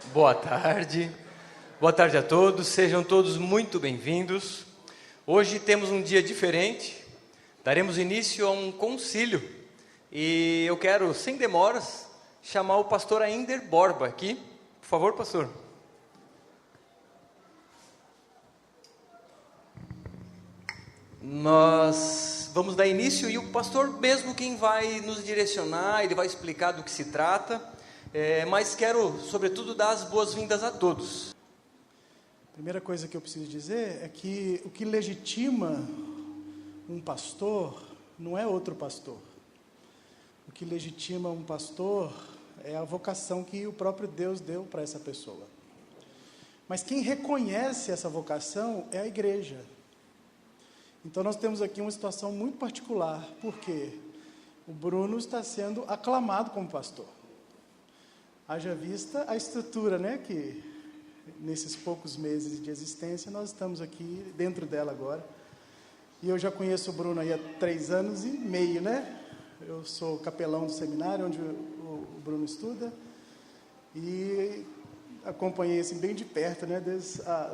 Boa tarde. Boa tarde a todos. Sejam todos muito bem-vindos. Hoje temos um dia diferente. Daremos início a um concílio. E eu quero, sem demoras, chamar o pastor Ainder Borba aqui. Por favor, pastor. Nós vamos dar início e o pastor mesmo quem vai nos direcionar, ele vai explicar do que se trata, mas quero, sobretudo, dar as boas-vindas a todos. A primeira coisa que eu preciso dizer é que o que legitima um pastor não é outro pastor. O que legitima um pastor é a vocação que o próprio Deus deu para essa pessoa. Mas quem reconhece essa vocação é a igreja. Então nós temos aqui uma situação muito particular, porque o Bruno está sendo aclamado como pastor. Haja vista a estrutura, né, que nesses poucos meses de existência nós estamos aqui dentro dela agora. E eu já conheço o Bruno aí há 3 anos e meio, né? Eu sou capelão do seminário onde o Bruno estuda e acompanhei assim bem de perto, né,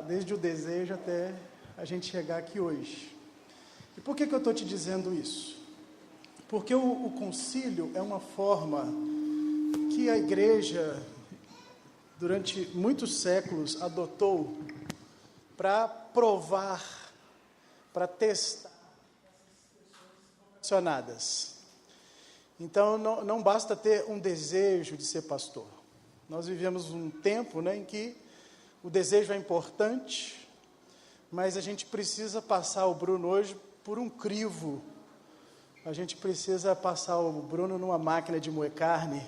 desde o desejo até a gente chegar aqui hoje. E por que eu estou te dizendo isso? Porque o concílio é uma forma que a igreja, durante muitos séculos, adotou para provar, para testar as. Então, não basta ter um desejo de ser pastor. Nós vivemos um tempo, né, em que o desejo é importante, mas a gente precisa passar o Bruno hoje por um crivo. A gente precisa passar o Bruno numa máquina de moer carne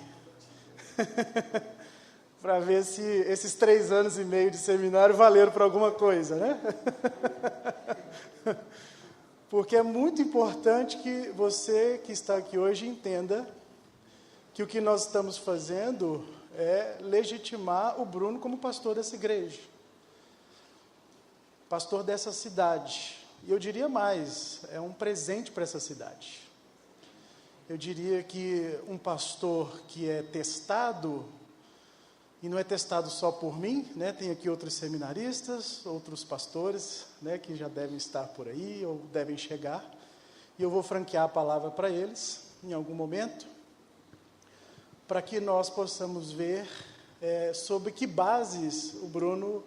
para ver se esses 3 anos e meio de seminário valeram para alguma coisa, né? Porque é muito importante que você que está aqui hoje entenda que o que nós estamos fazendo é legitimar o Bruno como pastor dessa igreja, pastor dessa cidade. E eu diria mais, é um presente para essa cidade. Eu diria que um pastor que é testado, e não é testado só por mim, né? Tem aqui outros seminaristas, outros pastores, né, que já devem estar por aí, ou devem chegar, e eu vou franquear a palavra para eles, em algum momento, para que nós possamos ver sobre que bases o Bruno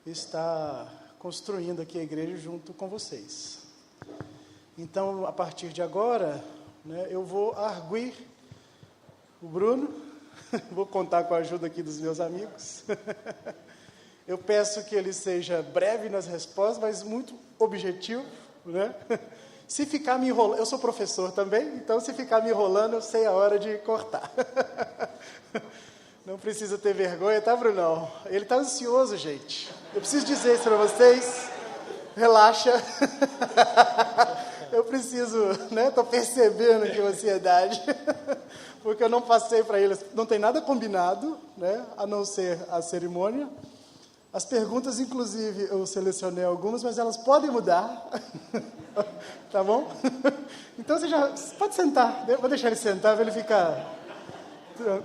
está construindo aqui a igreja junto com vocês. Então, a partir de agora, né, eu vou arguir o Bruno, vou contar com a ajuda aqui dos meus amigos. Eu peço que ele seja breve nas respostas, mas muito objetivo, né? Se ficar me enrolando, eu sou professor também, então se ficar me enrolando, eu sei a hora de cortar. Não precisa ter vergonha, tá, Brunão? Ele está ansioso, gente. Eu preciso dizer isso para vocês. Relaxa. Eu preciso, né? Estou percebendo aqui a ansiedade. Porque eu não passei para eles. Não tem nada combinado, né? A não ser a cerimônia. As perguntas, inclusive, eu selecionei algumas, mas elas podem mudar. Tá bom? Então você já pode sentar. Vou deixar ele sentar para ele ficar.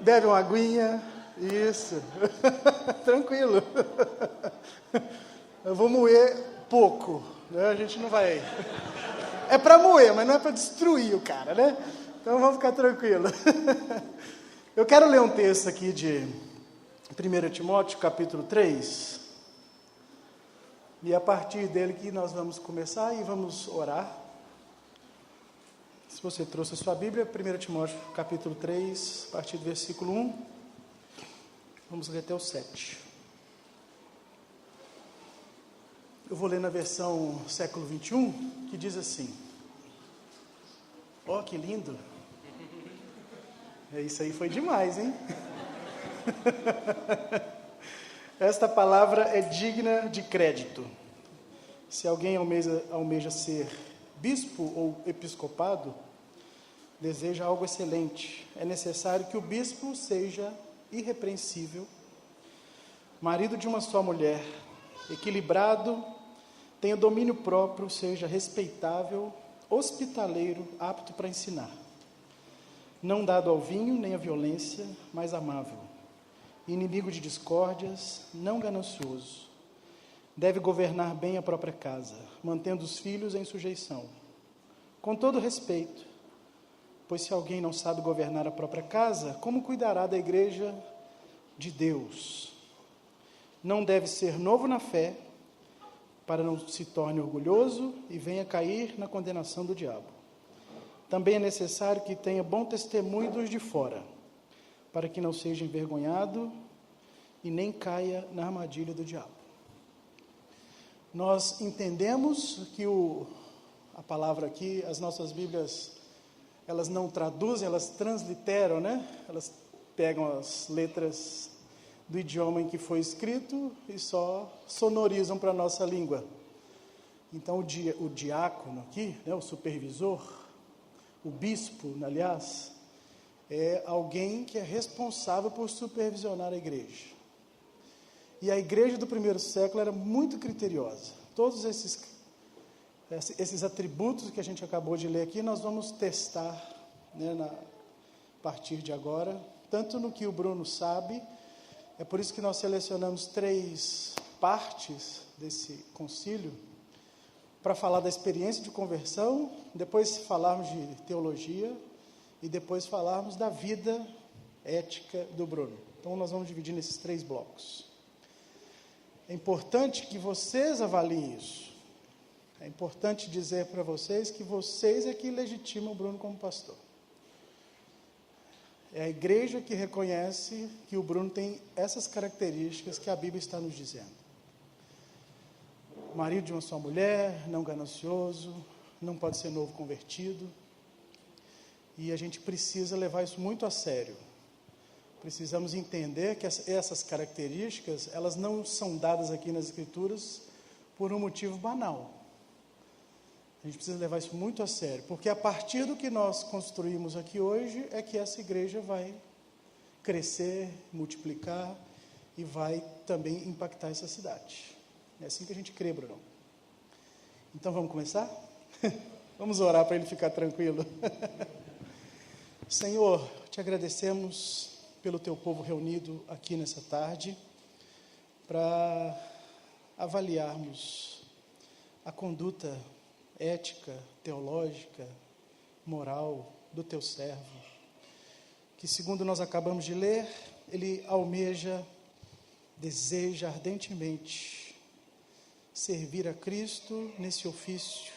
Bebe uma aguinha. Isso. Tranquilo. Eu vou moer pouco, né? A gente não vai... É para moer, mas não é para destruir o cara, né? Então vamos ficar tranquilo. Eu quero ler um texto aqui de 1 Timóteo, capítulo 3. E a partir dele que nós vamos começar e vamos orar. Se você trouxe a sua Bíblia, 1 Timóteo, capítulo 3, a partir do versículo 1. Vamos ler até o 7. Eu vou ler na versão século 21, que diz assim. Ó, que lindo. Isso aí foi demais, hein? Esta palavra é digna de crédito. Se alguém almeja ser bispo ou episcopado, deseja algo excelente. É necessário que o bispo seja irrepreensível, marido de uma só mulher, equilibrado, tenha domínio próprio, seja respeitável, hospitaleiro, apto para ensinar, não dado ao vinho nem à violência, mas amável, inimigo de discórdias, não ganancioso. Deve governar bem a própria casa, mantendo os filhos em sujeição, com todo respeito, pois se alguém não sabe governar a própria casa, como cuidará da igreja de Deus? Não deve ser novo na fé, para não se torne orgulhoso e venha cair na condenação do diabo. Também é necessário que tenha bom testemunho dos de fora, para que não seja envergonhado e nem caia na armadilha do diabo. Nós entendemos que a palavra aqui, as nossas Bíblias, elas não traduzem, elas transliteram, né? Elas pegam as letras do idioma em que foi escrito e só sonorizam para a nossa língua. Então, o diácono aqui, né, o supervisor, o bispo, aliás, é alguém que é responsável por supervisionar a igreja. E a igreja do primeiro século era muito criteriosa. Todos esses atributos que a gente acabou de ler aqui, nós vamos testar, né, a partir de agora, tanto no que o Bruno sabe. É por isso que nós selecionamos 3 partes desse concílio, para falar da experiência de conversão, depois falarmos de teologia, e depois falarmos da vida ética do Bruno. Então nós vamos dividir nesses 3 blocos. É importante que vocês avaliem isso. É importante dizer para vocês que vocês é que legitimam o Bruno como pastor. É a igreja que reconhece que o Bruno tem essas características que a Bíblia está nos dizendo. Marido de uma só mulher, não ganancioso, não pode ser novo convertido. E a gente precisa levar isso muito a sério. Precisamos entender que essas características, elas não são dadas aqui nas Escrituras por um motivo banal. A gente precisa levar isso muito a sério, porque a partir do que nós construímos aqui hoje, é que essa igreja vai crescer, multiplicar e vai também impactar essa cidade. É assim que a gente crê, Bruno. Então vamos começar? Vamos orar para ele ficar tranquilo. Senhor, te agradecemos pelo teu povo reunido aqui nessa tarde, para avaliarmos a conduta ética, teológica, moral do teu servo, que segundo nós acabamos de ler, ele almeja, deseja ardentemente servir a Cristo nesse ofício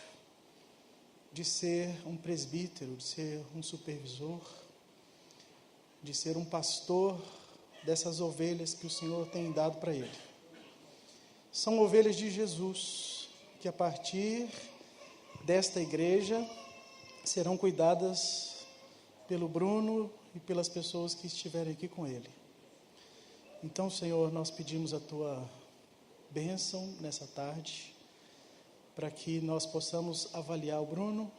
de ser um presbítero, de ser um supervisor, de ser um pastor dessas ovelhas que o Senhor tem dado para ele. São ovelhas de Jesus, que a partir desta igreja serão cuidadas pelo Bruno e pelas pessoas que estiverem aqui com ele. Então, Senhor, nós pedimos a tua bênção nessa tarde, para que nós possamos avaliar o Bruno,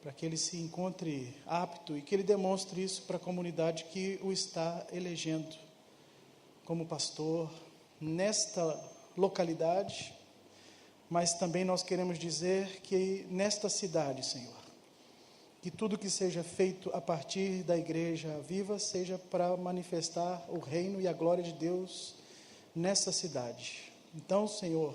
para que ele se encontre apto e que ele demonstre isso para a comunidade que o está elegendo como pastor nesta localidade, mas também nós queremos dizer que nesta cidade, Senhor, que tudo que seja feito a partir da igreja viva seja para manifestar o reino e a glória de Deus nessa cidade. Então, Senhor,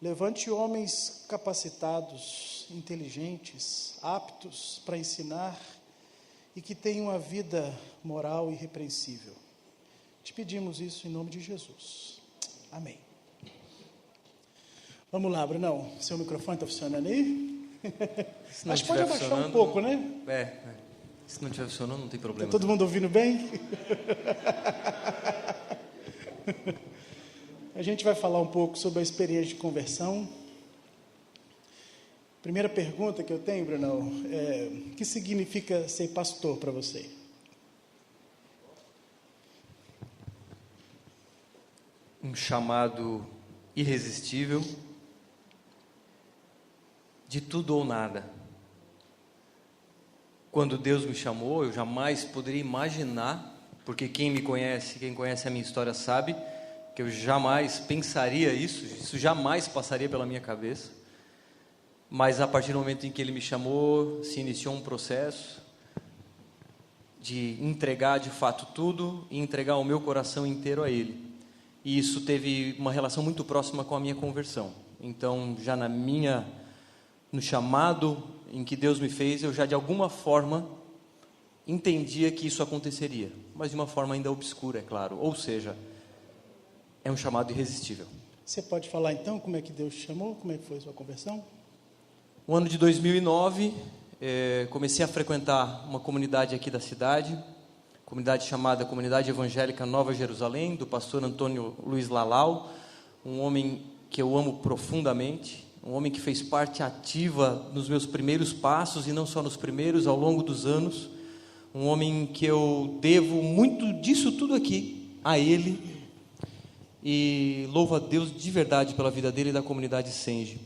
levante homens capacitados, inteligentes, aptos para ensinar e que tenham uma vida moral e irrepreensível. Te pedimos isso em nome de Jesus. Amém. Vamos lá, Brunão. Seu microfone está funcionando aí? Acho que pode abaixar um pouco, né? Se não estiver funcionando, não tem problema. Está todo mundo ouvindo bem? A gente vai falar um pouco sobre a experiência de conversão. Primeira pergunta que eu tenho, Brunão, o que significa ser pastor para você? Um chamado irresistível, de tudo ou nada. Quando Deus me chamou, eu jamais poderia imaginar, porque quem conhece a minha história sabe, que eu jamais pensaria isso jamais passaria pela minha cabeça. Mas a partir do momento em que Ele me chamou, se iniciou um processo de entregar de fato tudo e entregar o meu coração inteiro a Ele. E isso teve uma relação muito próxima com a minha conversão. Então, já no chamado em que Deus me fez, eu já de alguma forma entendia que isso aconteceria, mas de uma forma ainda obscura, é claro. Ou seja, é um chamado irresistível. Você pode falar então como é que Deus te chamou? Como é que foi a sua conversão? No ano de 2009, comecei a frequentar uma comunidade aqui da cidade, comunidade chamada Comunidade Evangélica Nova Jerusalém, do pastor Antônio Luiz Lalau, um homem que eu amo profundamente, um homem que fez parte ativa nos meus primeiros passos, e não só nos primeiros, ao longo dos anos, um homem que eu devo muito disso tudo aqui a ele, e louvo a Deus de verdade pela vida dele e da comunidade Senge.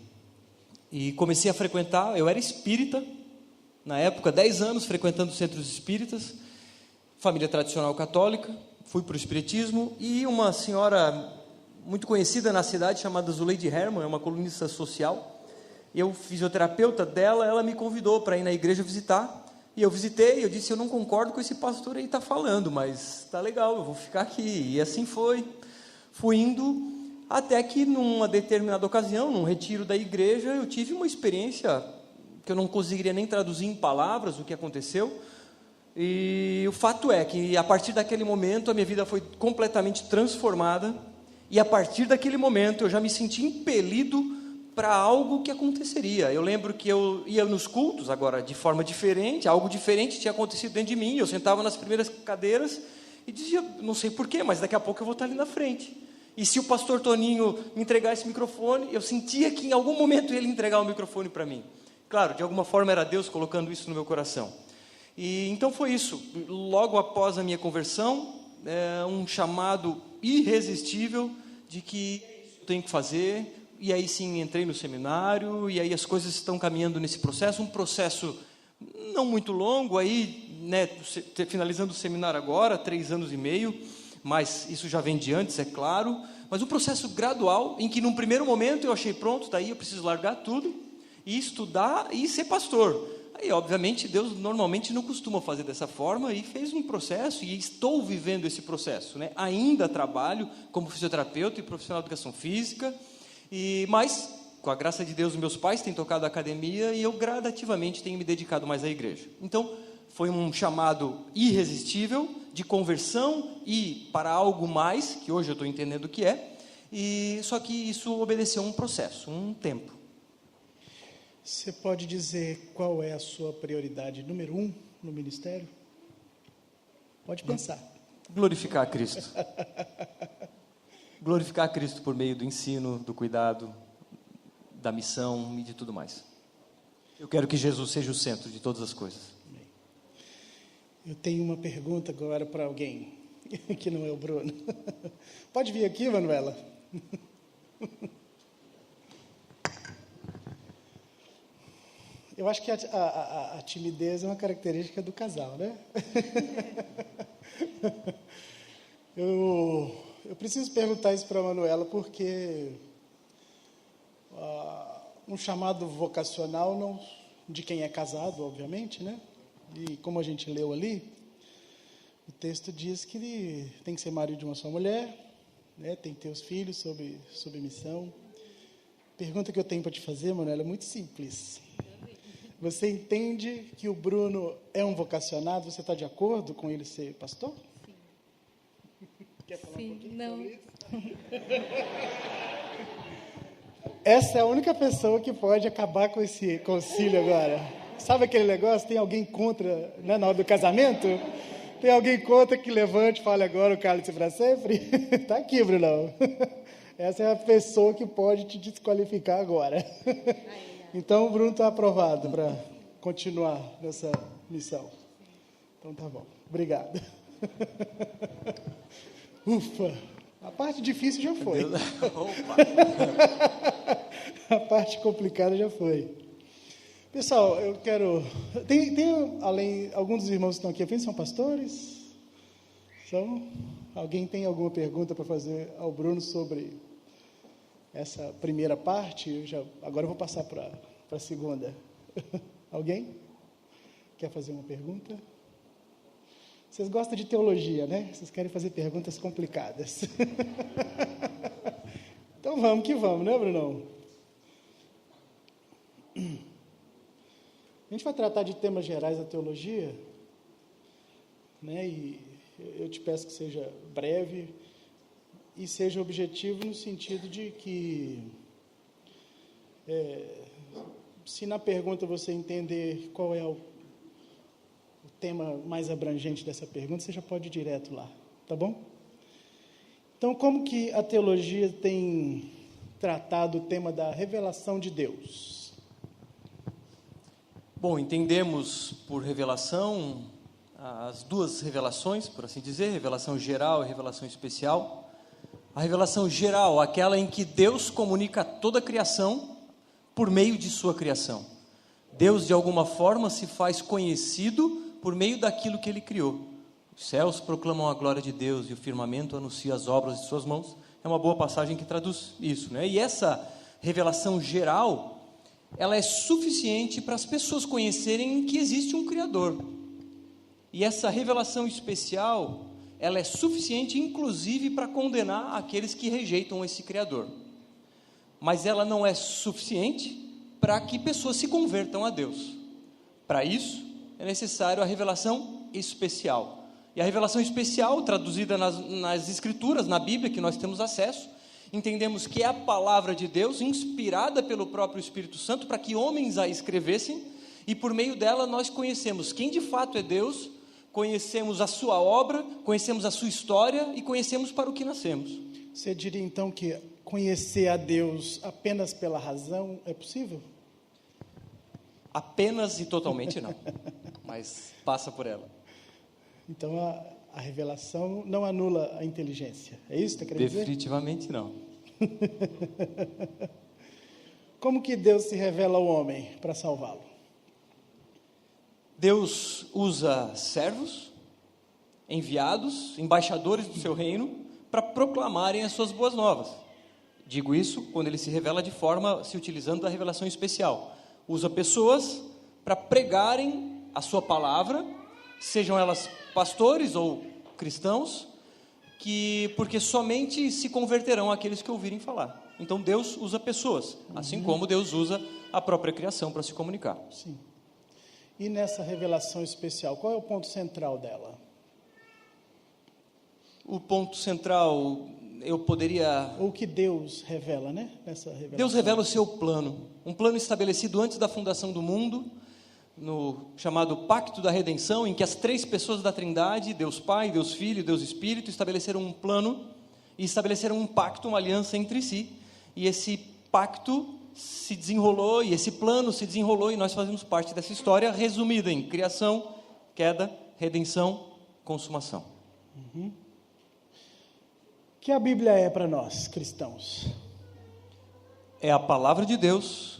E comecei a frequentar, eu era espírita, na época, 10 anos frequentando centros espíritas, família tradicional católica, fui para o espiritismo, e uma senhora muito conhecida na cidade, chamada Zuleide Herman, é uma colunista social, eu, fisioterapeuta dela, ela me convidou para ir na igreja visitar, e eu visitei, eu disse, eu não concordo com esse pastor aí está falando, mas está legal, eu vou ficar aqui, e assim foi, fui indo, até que numa determinada ocasião, num retiro da igreja, eu tive uma experiência que eu não conseguiria nem traduzir em palavras o que aconteceu, e o fato é que a partir daquele momento a minha vida foi completamente transformada, e a partir daquele momento eu já me senti impelido para algo que aconteceria. Eu lembro que eu ia nos cultos, agora de forma diferente, algo diferente tinha acontecido dentro de mim, eu sentava nas primeiras cadeiras e dizia, não sei porquê, mas daqui a pouco eu vou estar ali na frente. E se o pastor Toninho me entregar esse microfone, eu sentia que em algum momento ele ia entregar o microfone para mim. Claro, de alguma forma era Deus colocando isso no meu coração. E então foi isso. Logo após a minha conversão, um chamado irresistível de que eu tenho que fazer. E aí sim entrei no seminário, e aí as coisas estão caminhando nesse processo. Um processo não muito longo, aí, né, finalizando o seminário agora, 3 anos e meio. Mas isso já vem de antes, é claro, mas um processo gradual, em que num primeiro momento eu achei pronto, daí eu preciso largar tudo, e estudar e ser pastor. Aí obviamente Deus normalmente não costuma fazer dessa forma, e fez um processo, e estou vivendo esse processo, né? Ainda trabalho como fisioterapeuta e profissional de educação física, mas com a graça de Deus meus pais têm tocado a academia, e eu gradativamente tenho me dedicado mais à igreja. Então foi um chamado irresistível, de conversão e para algo mais, que hoje eu estou entendendo o que é, só que isso obedeceu a um processo, um tempo. Você pode dizer qual é a sua prioridade número 1 no ministério? Pode pensar. Glorificar a Cristo. Glorificar a Cristo por meio do ensino, do cuidado, da missão e de tudo mais. Eu quero que Jesus seja o centro de todas as coisas. Eu tenho uma pergunta agora para alguém, que não é o Bruno. Pode vir aqui, Manuela. Eu acho que a timidez é uma característica do casal, né? Eu preciso perguntar isso para a Manuela, porque um chamado vocacional, não, de quem é casado, obviamente, né? E como a gente leu ali, o texto diz que ele tem que ser marido de uma só mulher, né? Tem que ter os filhos sob missão. Pergunta que eu tenho para te fazer, Manuela, é muito simples. Você entende que o Bruno é um vocacionado? Você está de acordo com ele ser pastor? Sim. Quer falar Sim, um pouquinho não. sobre isso? Essa é a única pessoa que pode acabar com esse concílio agora. Sabe aquele negócio? Tem alguém contra, né, na hora do casamento? Tem alguém contra que levante e fale agora o cálice para sempre? Está aqui, Brunão. Essa é a pessoa que pode te desqualificar agora. Então, o Bruno está aprovado para continuar nessa missão. Então, tá bom. Obrigado. Ufa! A parte difícil já foi. A parte complicada já foi. Pessoal, eu quero... Tem além... Alguns dos irmãos que estão aqui à frente são pastores? São? Alguém tem alguma pergunta para fazer ao Bruno sobre essa primeira parte? Agora eu vou passar para a segunda. Alguém? Quer fazer uma pergunta? Vocês gostam de teologia, né? Vocês querem fazer perguntas complicadas. Então vamos que vamos, né, Brunão? A gente vai tratar de temas gerais da teologia, né? E eu te peço que seja breve e seja objetivo no sentido de que, se na pergunta você entender qual é o tema mais abrangente dessa pergunta, você já pode ir direto lá, tá bom? Então, como que a teologia tem tratado o tema da revelação de Deus? Bom, entendemos por revelação as duas revelações, por assim dizer, revelação geral e revelação especial. A revelação geral, aquela em que Deus comunica toda a criação por meio de sua criação. Deus, de alguma forma, se faz conhecido por meio daquilo que Ele criou. Os céus proclamam a glória de Deus e o firmamento anuncia as obras de suas mãos. É uma boa passagem que traduz isso, né? E essa revelação geral, ela é suficiente para as pessoas conhecerem que existe um Criador. E essa revelação especial, ela é suficiente, inclusive, para condenar aqueles que rejeitam esse Criador. Mas ela não é suficiente para que pessoas se convertam a Deus. Para isso, é necessário a revelação especial. E a revelação especial, traduzida nas Escrituras, na Bíblia, que nós temos acesso, entendemos que é a palavra de Deus, inspirada pelo próprio Espírito Santo, para que homens a escrevessem, e por meio dela nós conhecemos quem de fato é Deus, conhecemos a sua obra, conhecemos a sua história e conhecemos para o que nascemos. Você diria então que conhecer a Deus apenas pela razão é possível? Apenas e totalmente não, mas passa por ela. Então a revelação não anula a inteligência, é isso que você quer dizer? Definitivamente não. Como que Deus se revela ao homem para salvá-lo? Deus usa servos, enviados, embaixadores do seu reino, para proclamarem as suas boas novas. Digo isso quando ele se revela de forma, se utilizando da revelação especial. Usa pessoas para pregarem a sua palavra, sejam elas pastores ou cristãos, porque somente se converterão aqueles que ouvirem falar. Então Deus usa pessoas, assim como Deus usa a própria criação para se comunicar. Sim. E nessa revelação especial, qual é o ponto central dela? O ponto central, eu poderia... Ou que Deus revela, né? Nessa revelação. Deus revela o seu plano, um plano estabelecido antes da fundação do mundo, no chamado Pacto da Redenção, em que as três pessoas da Trindade, Deus Pai, Deus Filho e Deus Espírito, estabeleceram um plano e estabeleceram um pacto, uma aliança entre si, e esse pacto se desenrolou, e esse plano se desenrolou, e nós fazemos parte dessa história resumida em criação, queda, redenção, consumação. O que a Bíblia é para nós, cristãos? É a palavra de Deus,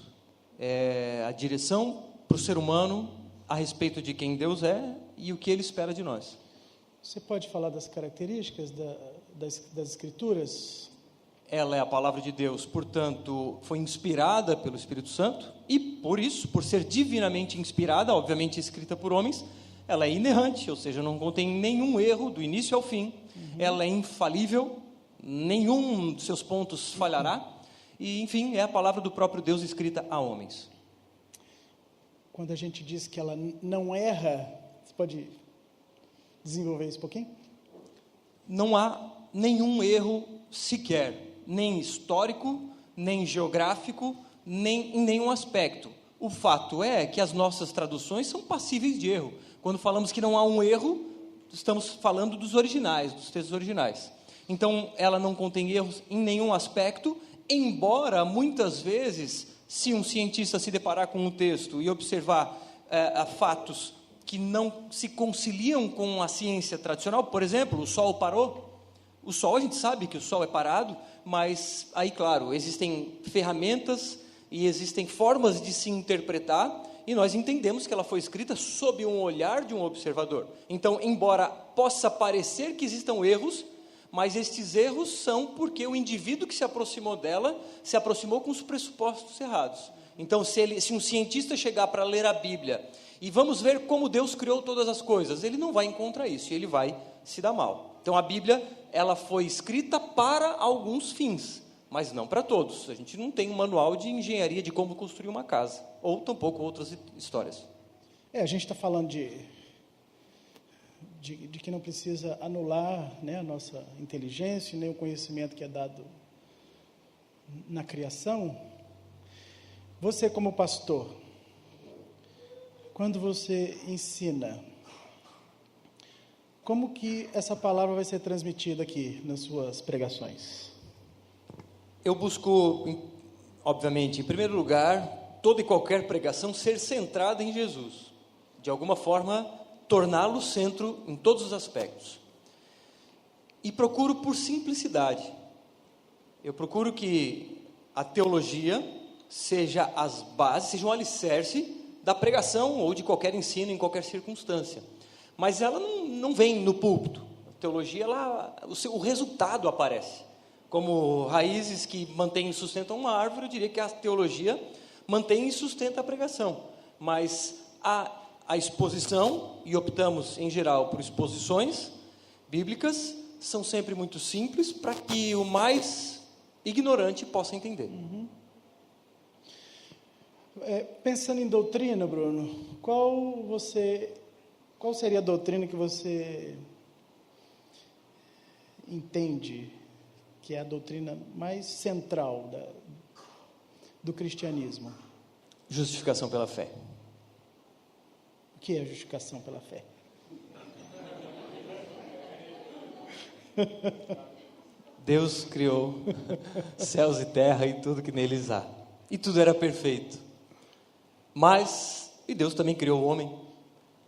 é a direção para o ser humano a respeito de quem Deus é e o que Ele espera de nós. Você pode falar das características das Escrituras? Ela é a palavra de Deus, portanto, foi inspirada pelo Espírito Santo e, por isso, por ser divinamente inspirada, obviamente escrita por homens, ela é inerrante, ou seja, não contém nenhum erro do início ao fim. Ela é infalível, nenhum de seus pontos falhará e, enfim, é a palavra do próprio Deus escrita a homens. Quando a gente diz que ela não erra, você pode desenvolver isso um pouquinho? Não há nenhum erro sequer, nem histórico, nem geográfico, nem em nenhum aspecto. O fato é que as nossas traduções são passíveis de erro. Quando falamos que não há um erro, estamos falando dos originais, dos textos originais. Então, ela não contém erros em nenhum aspecto, embora muitas vezes, se um cientista se deparar com um texto e observar fatos que não se conciliam com a ciência tradicional, por exemplo, o Sol parou. O Sol, a gente sabe que o Sol é parado, mas aí, claro, existem ferramentas e existem formas de se interpretar, e nós entendemos que ela foi escrita sob um olhar de um observador. Então, embora possa parecer que existam erros, mas estes erros são porque o indivíduo que se aproximou dela se aproximou com os pressupostos errados. Então, se um cientista chegar para ler a Bíblia e vamos ver como Deus criou todas as coisas. Ele não vai encontrar isso, e ele vai se dar mal. Então a Bíblia, ela foi escrita para alguns fins, mas não para todos. A gente não tem um manual de engenharia de como construir uma casa, ou tampouco outras histórias. A gente está falando de que não precisa anular, né, a nossa inteligência, nem o conhecimento que é dado na criação. Você, como pastor, quando você ensina, como que essa palavra vai ser transmitida aqui nas suas pregações? Eu busco, obviamente, em primeiro lugar, toda e qualquer pregação ser centrada em Jesus. De alguma forma, torná-lo centro em todos os aspectos. E procuro por simplicidade. Eu procuro que a teologia seja as bases, seja um alicerce da pregação ou de qualquer ensino em qualquer circunstância. Mas ela não vem no púlpito. A teologia, o resultado aparece. Como raízes que mantêm e sustentam uma árvore, eu diria que a teologia mantém e sustenta a pregação. Mas a exposição, e optamos em geral por exposições bíblicas, são sempre muito simples para que o mais ignorante possa entender. Pensando em doutrina, Bruno, qual seria a doutrina que você entende que é a doutrina mais central do cristianismo? Justificação pela fé. O que é a justificação pela fé? Deus criou céus e terra e tudo que neles há. E tudo era perfeito. E Deus também criou o homem.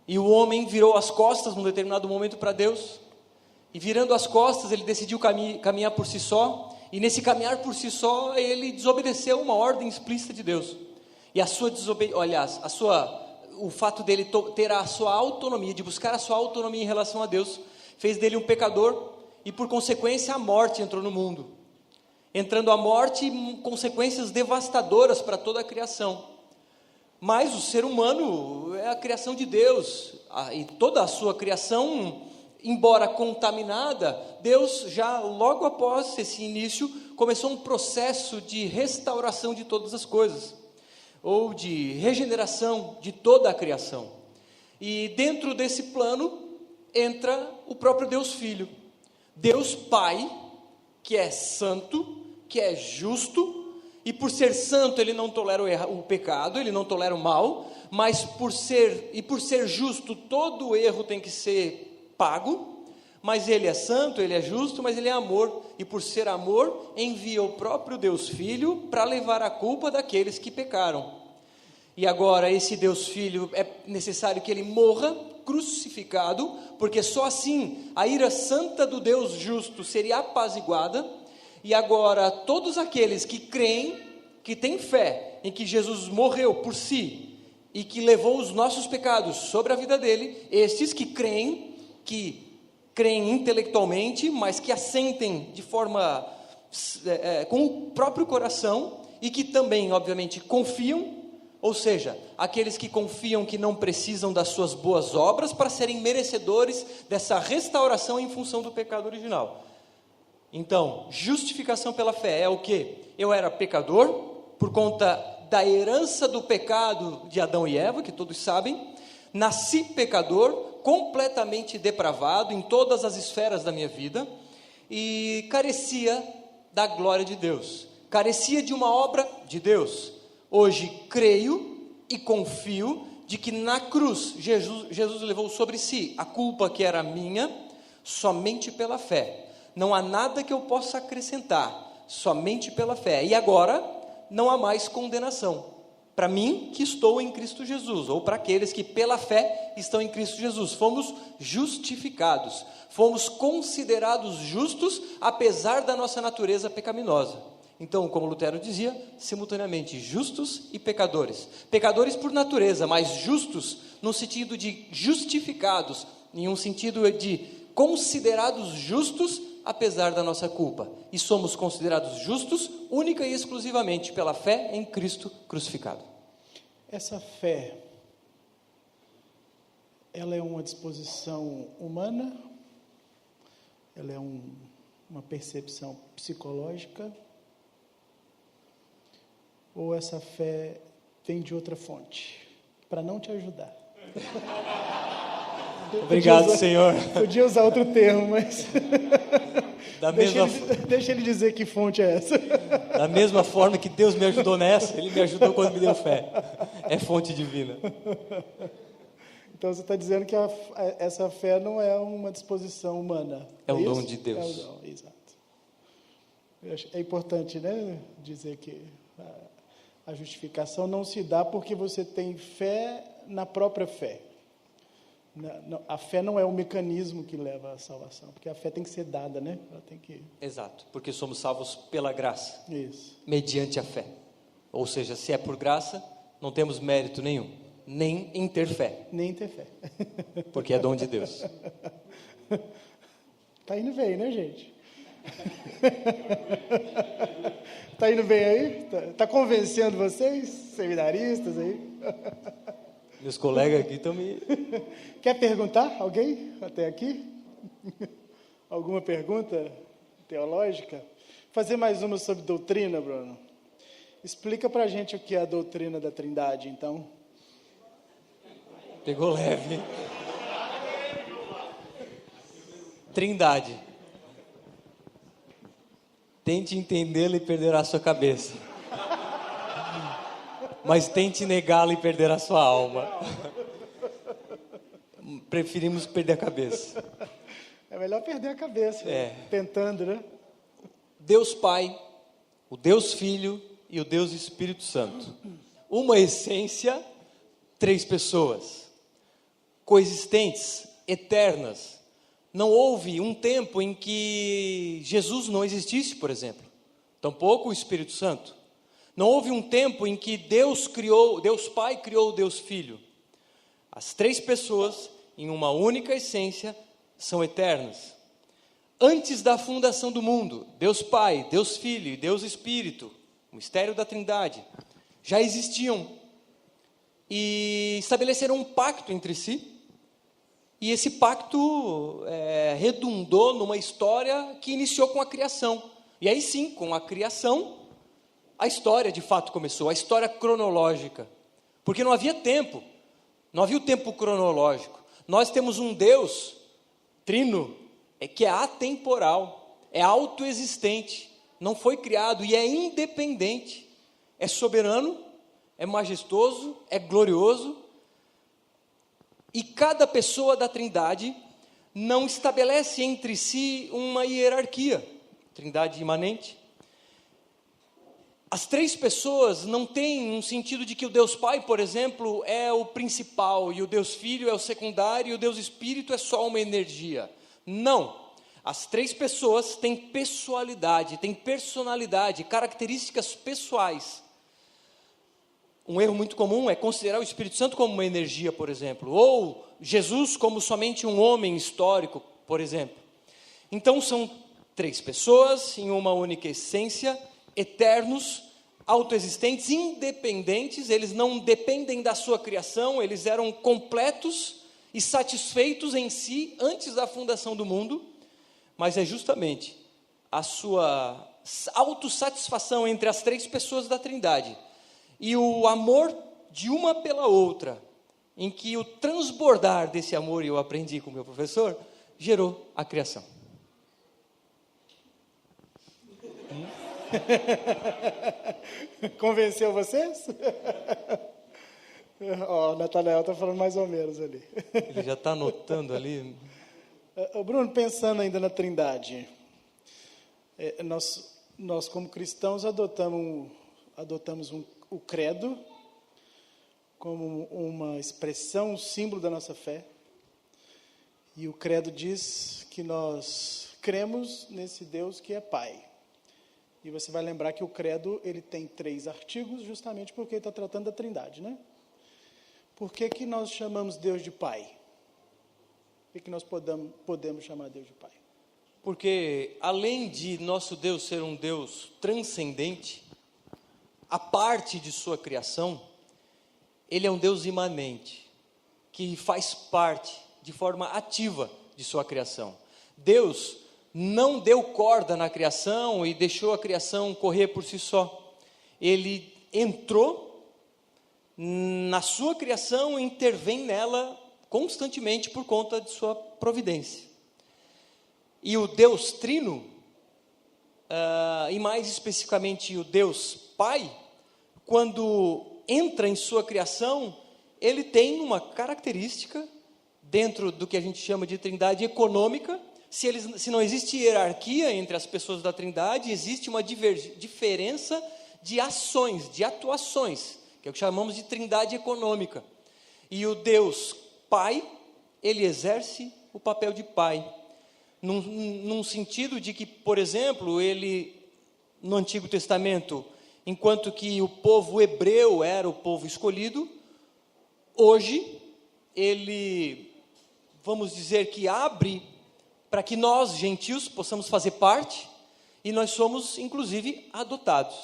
E o homem virou as costas num determinado momento para Deus. E virando as costas, ele decidiu caminhar por si só. E nesse caminhar por si só, ele desobedeceu uma ordem explícita de Deus. E o fato dele ter a sua autonomia, de buscar a sua autonomia em relação a Deus, fez dele um pecador. E por consequência, a morte entrou no mundo. Entrando a morte, consequências devastadoras para toda a criação. Mas o ser humano é a criação de Deus, e toda a sua criação, embora contaminada, Deus já logo após esse início, começou um processo de restauração de todas as coisas, ou de regeneração de toda a criação. E dentro desse plano, entra o próprio Deus Filho, Deus Pai, que é santo, que é justo, e por ser santo ele não tolera o pecado, ele não tolera o mal, mas por ser justo, todo o erro tem que ser pago, mas ele é santo, ele é justo, mas ele é amor, e por ser amor, envia o próprio Deus Filho para levar a culpa daqueles que pecaram. E agora esse Deus Filho, é necessário que ele morra crucificado, porque só assim a ira santa do Deus justo seria apaziguada. E agora todos aqueles que creem, que têm fé em que Jesus morreu por si e que levou os nossos pecados sobre a vida dele, estes que creem intelectualmente, mas que assentem de forma com o próprio coração e que também, obviamente, confiam, ou seja, aqueles que confiam que não precisam das suas boas obras para serem merecedores dessa restauração em função do pecado original. Então, justificação pela fé é o quê? Eu era pecador, por conta da herança do pecado de Adão e Eva, que todos sabem, nasci pecador, completamente depravado em todas as esferas da minha vida, e carecia da glória de Deus, carecia de uma obra de Deus. Hoje creio e confio de que na cruz Jesus levou sobre si a culpa que era minha, somente pela fé. Não há nada que eu possa acrescentar, somente pela fé. E agora, não há mais condenação. Para mim, que estou em Cristo Jesus, ou para aqueles que pela fé estão em Cristo Jesus. Fomos justificados, fomos considerados justos, apesar da nossa natureza pecaminosa. Então, como Lutero dizia, simultaneamente, justos e pecadores. Pecadores por natureza, mas justos no sentido de justificados, em um sentido de considerados justos, apesar da nossa culpa, e somos considerados justos única e exclusivamente pela fé em Cristo crucificado. Essa fé ela é uma disposição humana, ela é uma percepção psicológica, ou essa fé vem de outra fonte, para não te ajudar? Obrigado, Senhor. Podia usar outro termo, mas Deixa deixa ele dizer que fonte é essa. Da mesma forma que Deus me ajudou nessa, Ele me ajudou quando me deu fé. É fonte divina. Então você está dizendo que essa fé não é uma disposição humana. É um isso? dom de Deus. É um dom, exato. É importante, né, dizer que a justificação não se dá porque você tem fé na própria fé. A fé não é o mecanismo que leva à salvação, porque a fé tem que ser dada, né? Ela tem que... Exato, porque somos salvos pela graça. Isso. Mediante a fé. Ou seja, se é por graça, não temos mérito nenhum, nem em ter fé. Nem ter fé. Porque é dom de Deus. Tá indo bem, né, gente? Tá indo bem aí? Tá convencendo vocês, seminaristas aí? Meus colegas aqui estão me... Quer perguntar? Alguém até aqui? Alguma pergunta teológica? Fazer mais uma sobre doutrina, Bruno. Explica pra gente o que é a doutrina da Trindade, então. Pegou leve. Trindade. Tente entendê-la e perderá a sua cabeça. Mas tente negá-la e perder a sua alma. Preferimos perder a cabeça. É melhor perder a cabeça, tentando, né? Deus Pai, o Deus Filho e o Deus Espírito Santo. Uma essência, 3 pessoas. Coexistentes, eternas. Não houve um tempo em que Jesus não existisse, por exemplo. Tampouco o Espírito Santo. Não houve um tempo em que Deus Pai criou o Deus Filho. As 3 pessoas, em uma única essência, são eternas. Antes da fundação do mundo, Deus Pai, Deus Filho e Deus Espírito, o mistério da Trindade, já existiam e estabeleceram um pacto entre si. E esse pacto redundou numa história que iniciou com a criação. E aí sim, com a criação, a história de fato começou, a história cronológica. Porque não havia tempo, não havia o tempo cronológico. Nós temos um Deus trino, que é atemporal, é autoexistente, não foi criado e é independente, é soberano, é majestoso, é glorioso. E cada pessoa da Trindade não estabelece entre si uma hierarquia, Trindade imanente. As 3 pessoas não têm um sentido de que o Deus Pai, por exemplo, é o principal, e o Deus Filho é o secundário, e o Deus Espírito é só uma energia. Não. As 3 pessoas têm pessoalidade, têm personalidade, características pessoais. Um erro muito comum é considerar o Espírito Santo como uma energia, por exemplo, ou Jesus como somente um homem histórico, por exemplo. Então, são 3 pessoas em uma única essência, eternos, autoexistentes, independentes, eles não dependem da sua criação, eles eram completos e satisfeitos em si antes da fundação do mundo, mas é justamente a sua autossatisfação entre as 3 pessoas da Trindade e o amor de uma pela outra, em que o transbordar desse amor, e eu aprendi com o meu professor, gerou a criação. Convenceu vocês? O Natanael está falando mais ou menos ali. Ele já está anotando ali. Bruno, pensando ainda na Trindade, nós como cristãos adotamos o credo como uma expressão, um símbolo da nossa fé. E o credo diz que nós cremos nesse Deus que é Pai. E você vai lembrar que o credo ele tem 3 artigos, justamente porque ele está tratando da Trindade, né? Por que nós chamamos Deus de Pai? Por que nós podemos chamar Deus de Pai? Porque além de nosso Deus ser um Deus transcendente, a parte de sua criação, Ele é um Deus imanente. que faz parte de forma ativa de sua criação. Deus não deu corda na criação e deixou a criação correr por si só. Ele entrou na sua criação e intervém nela constantemente por conta de sua providência. E o Deus Trino, e mais especificamente o Deus Pai, quando entra em sua criação, ele tem uma característica dentro do que a gente chama de trindade econômica. Se não existe hierarquia entre as pessoas da trindade, existe uma diferença de ações, de atuações, que é o que chamamos de trindade econômica. E o Deus Pai, ele exerce o papel de Pai, num sentido de que, por exemplo, ele, no Antigo Testamento, enquanto que o povo hebreu era o povo escolhido, hoje, ele, vamos dizer que abre para que nós, gentios, possamos fazer parte, e nós somos, inclusive, adotados,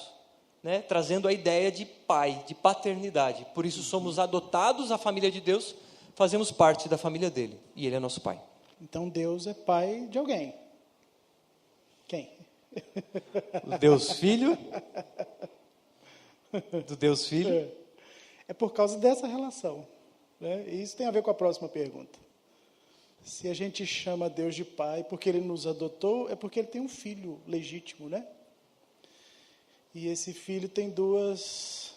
né? Trazendo a ideia de pai, de paternidade. Por isso somos adotados à família de Deus, fazemos parte da família dele, e ele é nosso pai. Então Deus é pai de alguém. Quem? O Deus Filho, do Deus Filho. É por causa dessa relação, né? E isso tem a ver com a próxima pergunta. Se a gente chama Deus de pai porque ele nos adotou, é porque ele tem um filho legítimo, né? E esse filho tem duas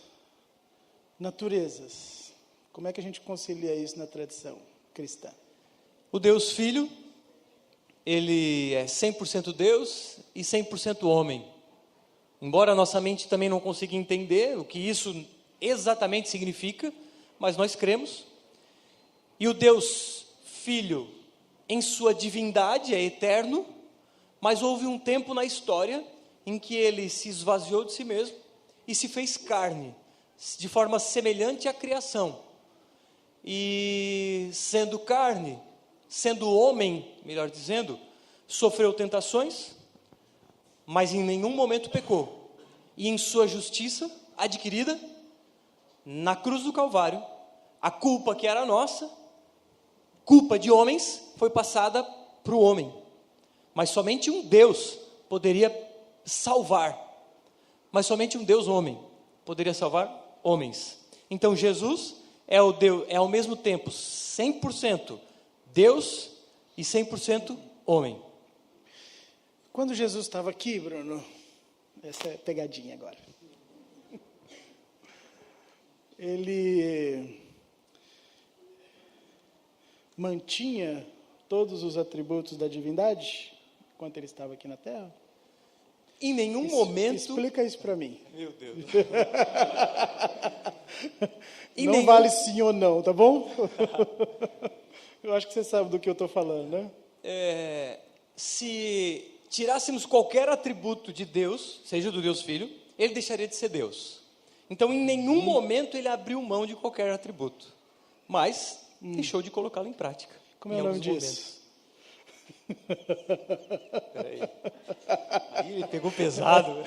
naturezas. Como é que a gente concilia isso na tradição cristã? O Deus Filho, ele é 100% Deus e 100% homem. Embora a nossa mente também não consiga entender o que isso exatamente significa, mas nós cremos. E o Deus Filho, em sua divindade, é eterno, mas houve um tempo na história em que ele se esvaziou de si mesmo e se fez carne, de forma semelhante à criação. E sendo carne, sendo homem, melhor dizendo, sofreu tentações, mas em nenhum momento pecou. E em sua justiça adquirida, na cruz do Calvário, a culpa que era nossa, culpa de homens, foi passada para o homem. Mas somente um Deus poderia salvar. Mas somente um Deus homem poderia salvar homens. Então Jesus é ao mesmo tempo 100% Deus e 100% homem. Quando Jesus estava aqui, Bruno, essa é pegadinha agora. Ele mantinha todos os atributos da divindade enquanto ele estava aqui na Terra? Em nenhum momento... Explica isso para mim. Meu Deus. Não vale sim ou não, tá bom? Eu acho que você sabe do que eu estou falando, né? Se tirássemos qualquer atributo de Deus, seja do Deus Filho, ele deixaria de ser Deus. Então, em nenhum momento ele abriu mão de qualquer atributo. Mas deixou de colocá-lo em prática. Como é o nome disso? Peraí. Aí ele pegou pesado.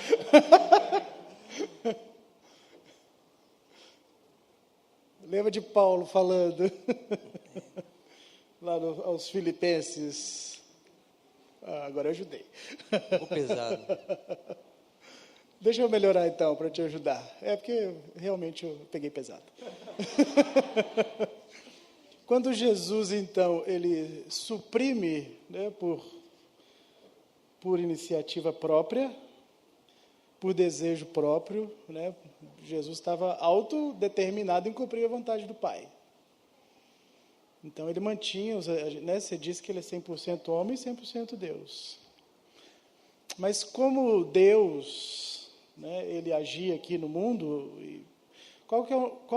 Lembra de Paulo falando lá aos Filipenses. Agora eu ajudei. Pegou pesado. Deixa eu melhorar então para te ajudar. É porque realmente eu peguei pesado. Quando Jesus, então, ele suprime, né, por iniciativa própria, por desejo próprio, né, Jesus estava autodeterminado em cumprir a vontade do Pai. Então, ele mantinha, né, você disse que ele é 100% homem e 100% Deus. Mas como Deus, né, ele agia aqui no mundo, qual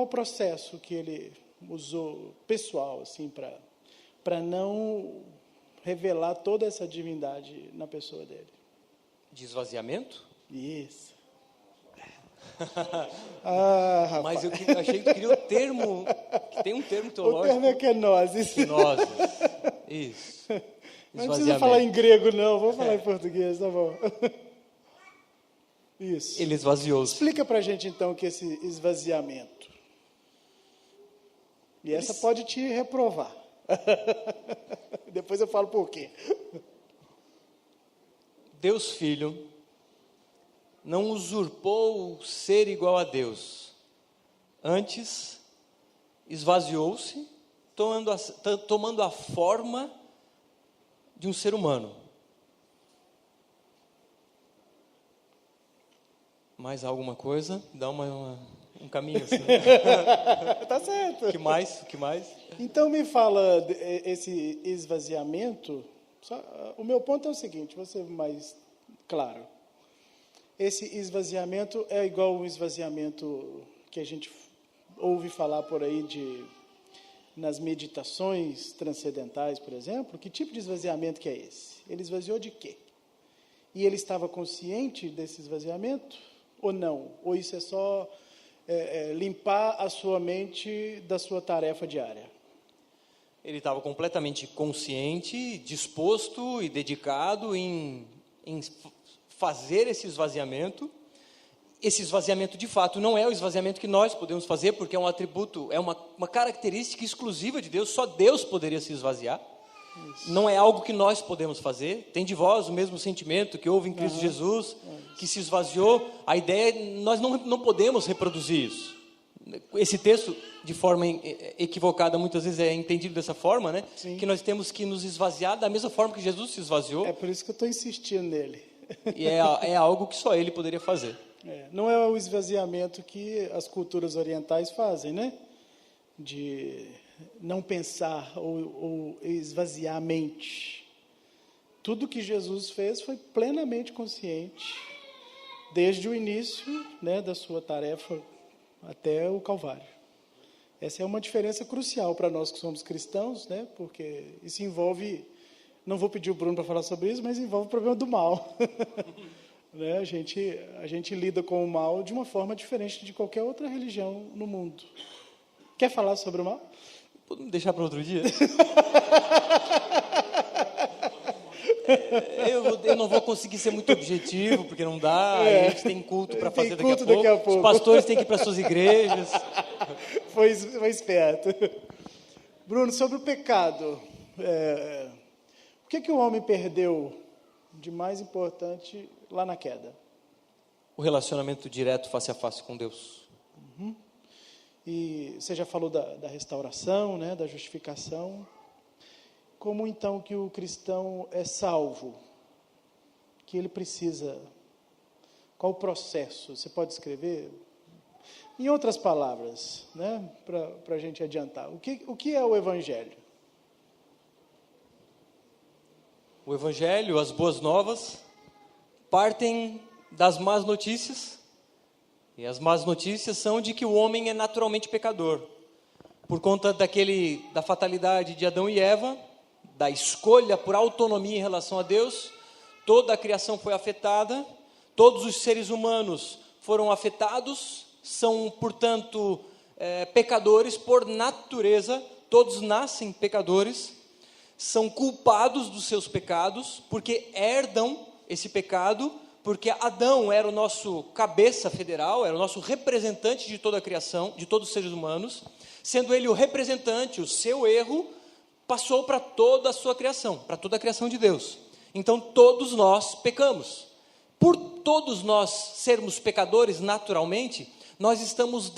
o processo que ele usou pessoal, assim, para não revelar toda essa divindade na pessoa dele? De esvaziamento? Isso. Rapaz. Mas eu achei que queria o termo, que tem um termo teológico. O termo é kenosis. Kenosis. Isso. Não precisa falar em grego, não. Vou falar em português, tá bom. Isso. Ele esvaziou-se. Explica para a gente, então, o que é esse esvaziamento. E essa pode te reprovar. Depois eu falo por quê. Deus Filho não usurpou ser igual a Deus. Antes, esvaziou-se, tomando a forma de um ser humano. Mais alguma coisa? Dá um caminho assim. Tá certo. O que mais? Então me fala esse esvaziamento. O meu ponto é o seguinte, vou ser mais claro. Esse esvaziamento é igual o esvaziamento que a gente ouve falar por aí nas meditações transcendentais, por exemplo. Que tipo de esvaziamento que é esse? Ele esvaziou de quê? E ele estava consciente desse esvaziamento ou não? Ou isso é só limpar a sua mente da sua tarefa diária? Ele estava completamente consciente, disposto e dedicado em fazer esse esvaziamento. Esse esvaziamento, de fato, não é o esvaziamento que nós podemos fazer, porque é um atributo, é uma característica exclusiva de Deus, só Deus poderia se esvaziar. Isso. Não é algo que nós podemos fazer. Tem de vós o mesmo sentimento que houve em Cristo Jesus, que se esvaziou. A ideia é nós não podemos reproduzir isso. Esse texto, de forma equivocada, muitas vezes é entendido dessa forma, né? Sim. Que nós temos que nos esvaziar da mesma forma que Jesus se esvaziou. É por isso que eu estou insistindo nele. E é algo que só Ele poderia fazer. Não é o esvaziamento que as culturas orientais fazem, né? De não pensar ou esvaziar a mente. Tudo que Jesus fez foi plenamente consciente, desde o início, né, da sua tarefa até o Calvário. Essa é uma diferença crucial para nós que somos cristãos, né? Porque isso envolve, não vou pedir o Bruno para falar sobre isso, mas envolve o problema do mal. Né? A gente lida com o mal de uma forma diferente de qualquer outra religião no mundo. Quer falar sobre o mal? Podemos deixar para outro dia? Eu não vou conseguir ser muito objetivo, porque não dá. A gente tem culto para fazer daqui a pouco. Os pastores têm que ir para suas igrejas. Foi esperto. Bruno, sobre o pecado, o que o homem perdeu de mais importante lá na queda? O relacionamento direto face a face com Deus. Uhum. E você já falou da restauração, né, da justificação. Como então que o cristão é salvo? Que ele precisa? Qual o processo? Você pode escrever? Em outras palavras, né, para a gente adiantar. O que é o Evangelho? O Evangelho, as boas novas, partem das más notícias. E as más notícias são de que o homem é naturalmente pecador. Por conta da fatalidade de Adão e Eva, da escolha por autonomia em relação a Deus, toda a criação foi afetada, todos os seres humanos foram afetados, são, portanto, pecadores por natureza, todos nascem pecadores, são culpados dos seus pecados, porque herdam esse pecado, porque Adão era o nosso cabeça federal, era o nosso representante de toda a criação, de todos os seres humanos, sendo ele o representante, o seu erro passou para toda a sua criação, para toda a criação de Deus. Então todos nós pecamos. Por todos nós sermos pecadores naturalmente, nós estávamos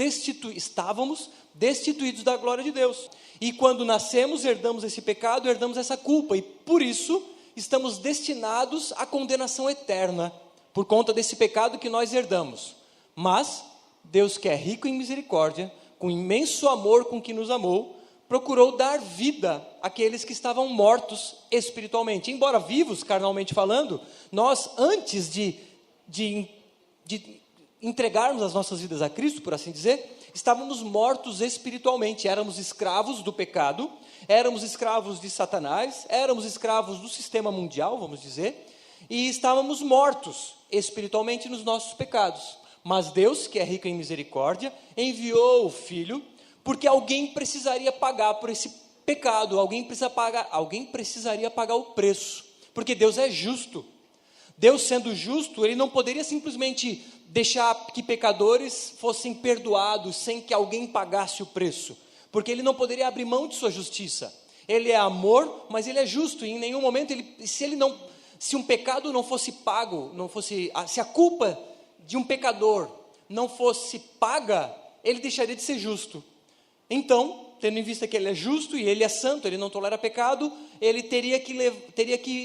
destituídos da glória de Deus. E quando nascemos, herdamos esse pecado, herdamos essa culpa, e por isso estamos destinados à condenação eterna, por conta desse pecado que nós herdamos. Mas Deus, que é rico em misericórdia, com imenso amor com que nos amou, procurou dar vida àqueles que estavam mortos espiritualmente. Embora vivos, carnalmente falando, nós, antes de entregarmos as nossas vidas a Cristo, por assim dizer, estávamos mortos espiritualmente, éramos escravos do pecado, éramos escravos de Satanás, éramos escravos do sistema mundial, vamos dizer, e estávamos mortos espiritualmente nos nossos pecados. Mas Deus, que é rico em misericórdia, enviou o Filho, porque alguém precisaria pagar por esse pecado, alguém precisaria pagar o preço, porque Deus é justo. Deus, sendo justo, ele não poderia simplesmente deixar que pecadores fossem perdoados sem que alguém pagasse o preço. porque ele não poderia abrir mão de sua justiça. Ele é amor, mas ele é justo, e em nenhum momento, se um pecado não fosse pago, se a culpa de um pecador não fosse paga, ele deixaria de ser justo. Então, tendo em vista que ele é justo e ele é santo, ele não tolera pecado,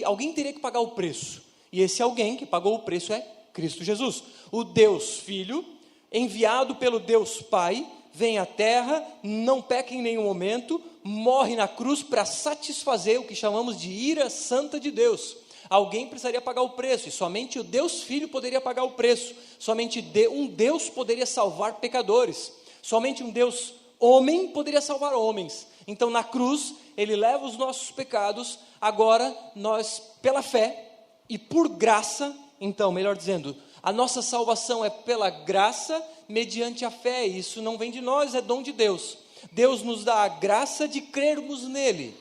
alguém teria que pagar o preço. E esse alguém que pagou o preço é Cristo Jesus. O Deus Filho, enviado pelo Deus Pai, vem à terra, não peca em nenhum momento, morre na cruz para satisfazer o que chamamos de ira santa de Deus. Alguém precisaria pagar o preço, e somente o Deus Filho poderia pagar o preço. Somente um Deus poderia salvar pecadores. Somente um Deus homem poderia salvar homens. Então, na cruz, ele leva os nossos pecados. Agora, nós, pela fé e por graça, então, melhor dizendo, a nossa salvação é pela graça, mediante a fé. Isso não vem de nós, é dom de Deus. Deus nos dá a graça de crermos nele.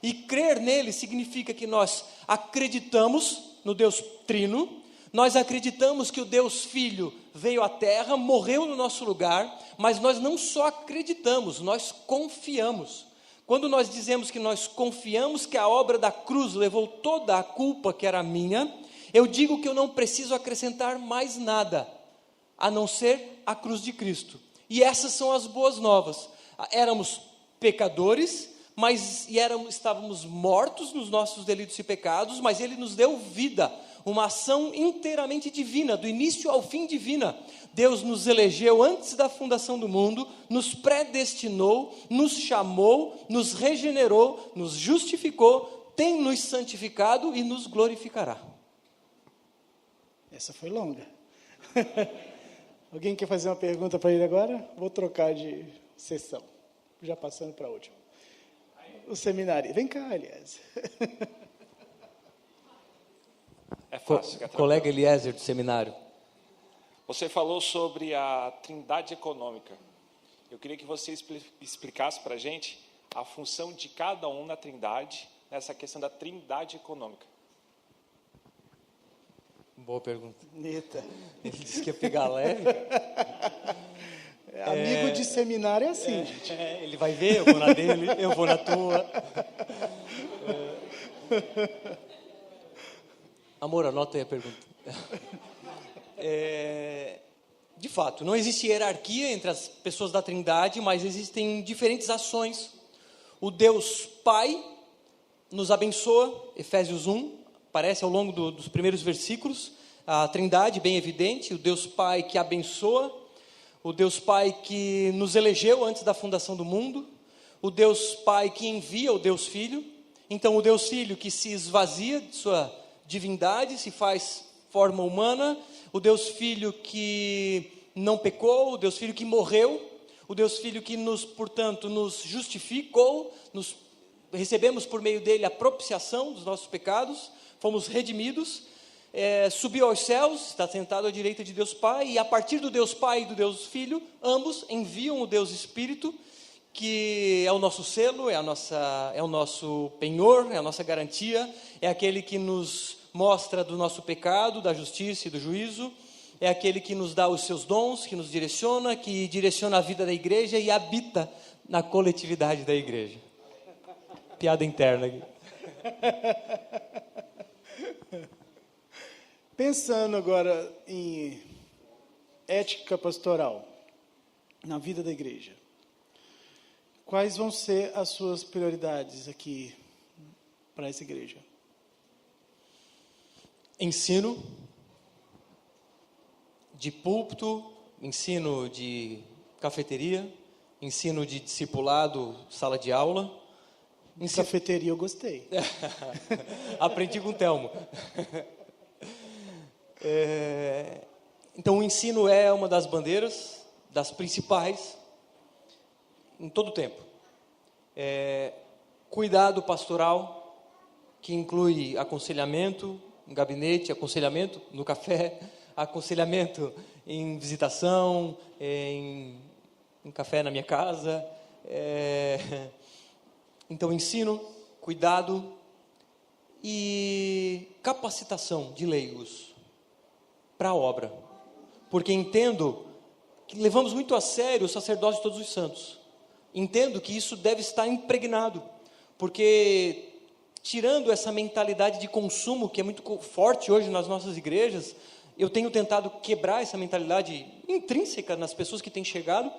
E crer nele significa que nós acreditamos no Deus Trino, nós acreditamos que o Deus Filho veio à terra, morreu no nosso lugar, mas nós não só acreditamos, nós confiamos. Quando nós dizemos que nós confiamos que a obra da cruz levou toda a culpa que era minha, eu digo que eu não preciso acrescentar mais nada, a não ser a cruz de Cristo. E essas são as boas novas. Éramos pecadores, estávamos mortos nos nossos delitos e pecados, mas ele nos deu vida, uma ação inteiramente divina, do início ao fim divina. Deus nos elegeu antes da fundação do mundo, nos predestinou, nos chamou, nos regenerou, nos justificou, tem nos santificado e nos glorificará. Essa foi longa. Alguém quer fazer uma pergunta para ele agora? Vou trocar de sessão, já passando para a última. O seminário. Vem cá, aliás. É fácil. Colega Eliezer do seminário. Você falou sobre a trindade econômica. Eu queria que você explicasse para a gente a função de cada um na trindade, nessa questão da trindade econômica. Boa pergunta. Eita. Ele disse que ia pegar leve. Amigo de seminário é assim, gente. Ele vai ver, eu vou na dele, eu vou na tua. Amor, anota aí a pergunta. De fato, não existe hierarquia entre as pessoas da Trindade, mas existem diferentes ações. O Deus Pai nos abençoa, Efésios 1, aparece ao longo dos primeiros versículos, a Trindade bem evidente, o Deus Pai que abençoa, o Deus Pai que nos elegeu antes da fundação do mundo, o Deus Pai que envia o Deus Filho, então o Deus Filho que se esvazia de sua divindade, se faz forma humana, o Deus Filho que não pecou, o Deus Filho que morreu, o Deus Filho que portanto, nos justificou, recebemos por meio dele a propiciação dos nossos pecados, fomos redimidos, subiu aos céus, está sentado à direita de Deus Pai, e a partir do Deus Pai e do Deus Filho, ambos enviam o Deus Espírito, que é o nosso selo, é o nosso penhor, é a nossa garantia, é aquele que nos mostra do nosso pecado, da justiça e do juízo, é aquele que nos dá os seus dons, que nos direciona, que direciona a vida da igreja e habita na coletividade da igreja. Piada interna aqui. Pensando agora em ética pastoral na vida da igreja, quais vão ser as suas prioridades aqui para essa igreja? Ensino de púlpito, ensino de cafeteria, ensino de discipulado, sala de aula. Cafeteria eu gostei. Aprendi com o Telmo. Então o ensino é uma das bandeiras, das principais, em todo o tempo. Cuidado pastoral, que inclui aconselhamento em gabinete, aconselhamento no café, aconselhamento em visitação, em café na minha casa. Então ensino, cuidado e capacitação de leigos para a obra, porque entendo que levamos muito a sério o sacerdócio de todos os santos, entendo que isso deve estar impregnado, porque tirando essa mentalidade de consumo que é muito forte hoje nas nossas igrejas, eu tenho tentado quebrar essa mentalidade intrínseca nas pessoas que têm chegado,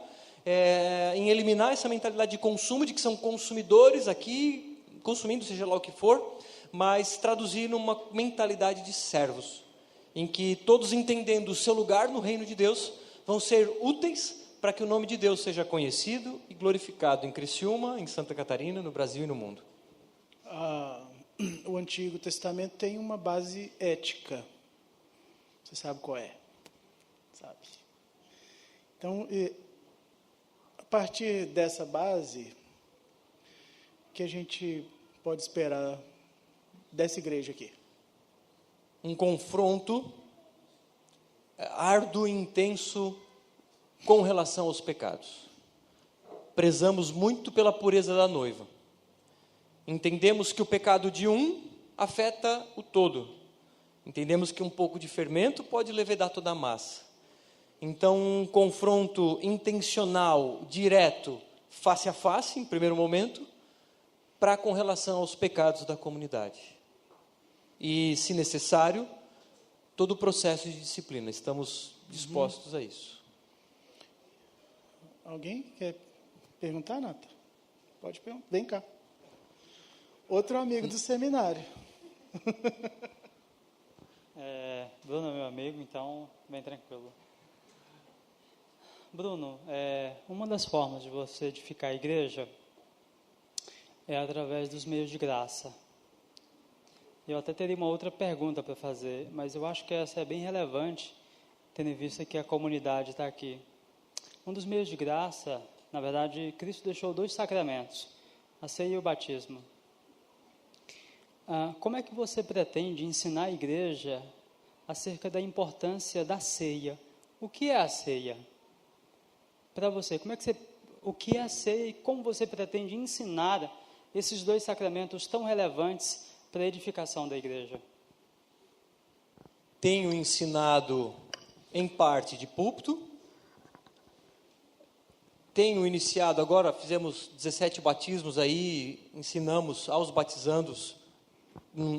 em eliminar essa mentalidade de consumo, de que são consumidores aqui, consumindo seja lá o que for, mas traduzir numa mentalidade de servos, em que todos entendendo o seu lugar no reino de Deus, vão ser úteis para que o nome de Deus seja conhecido e glorificado em Criciúma, em Santa Catarina, no Brasil e no mundo. O Antigo Testamento tem uma base ética. Você sabe qual é? Sabe? Então, a partir dessa base, que a gente pode esperar dessa igreja aqui? Um confronto árduo e intenso com relação aos pecados. Prezamos muito pela pureza da noiva. Entendemos que o pecado de um afeta o todo. Entendemos que um pouco de fermento pode levedar toda a massa. Então, um confronto intencional, direto, face a face, em primeiro momento, para com relação aos pecados da comunidade. E, se necessário, todo o processo de disciplina. Estamos dispostos a isso. Alguém quer perguntar, Nata? Pode perguntar. Vem cá. Outro amigo do seminário. Bruno é meu amigo, então bem tranquilo. Bruno, uma das formas de você edificar a igreja é através dos meios de graça. Eu até teria uma outra pergunta para fazer, mas eu acho que essa é bem relevante, tendo em vista que a comunidade está aqui. Um dos meios de graça, na verdade, Cristo deixou 2 sacramentos, a ceia e o batismo. Como é que você pretende ensinar a igreja acerca da importância da ceia? O que é a ceia? Para você, o que é a ceia e como você pretende ensinar esses 2 sacramentos tão relevantes para a edificação da igreja? Tenho ensinado em parte de púlpito. Tenho iniciado, agora fizemos 17 batismos aí, ensinamos aos batizandos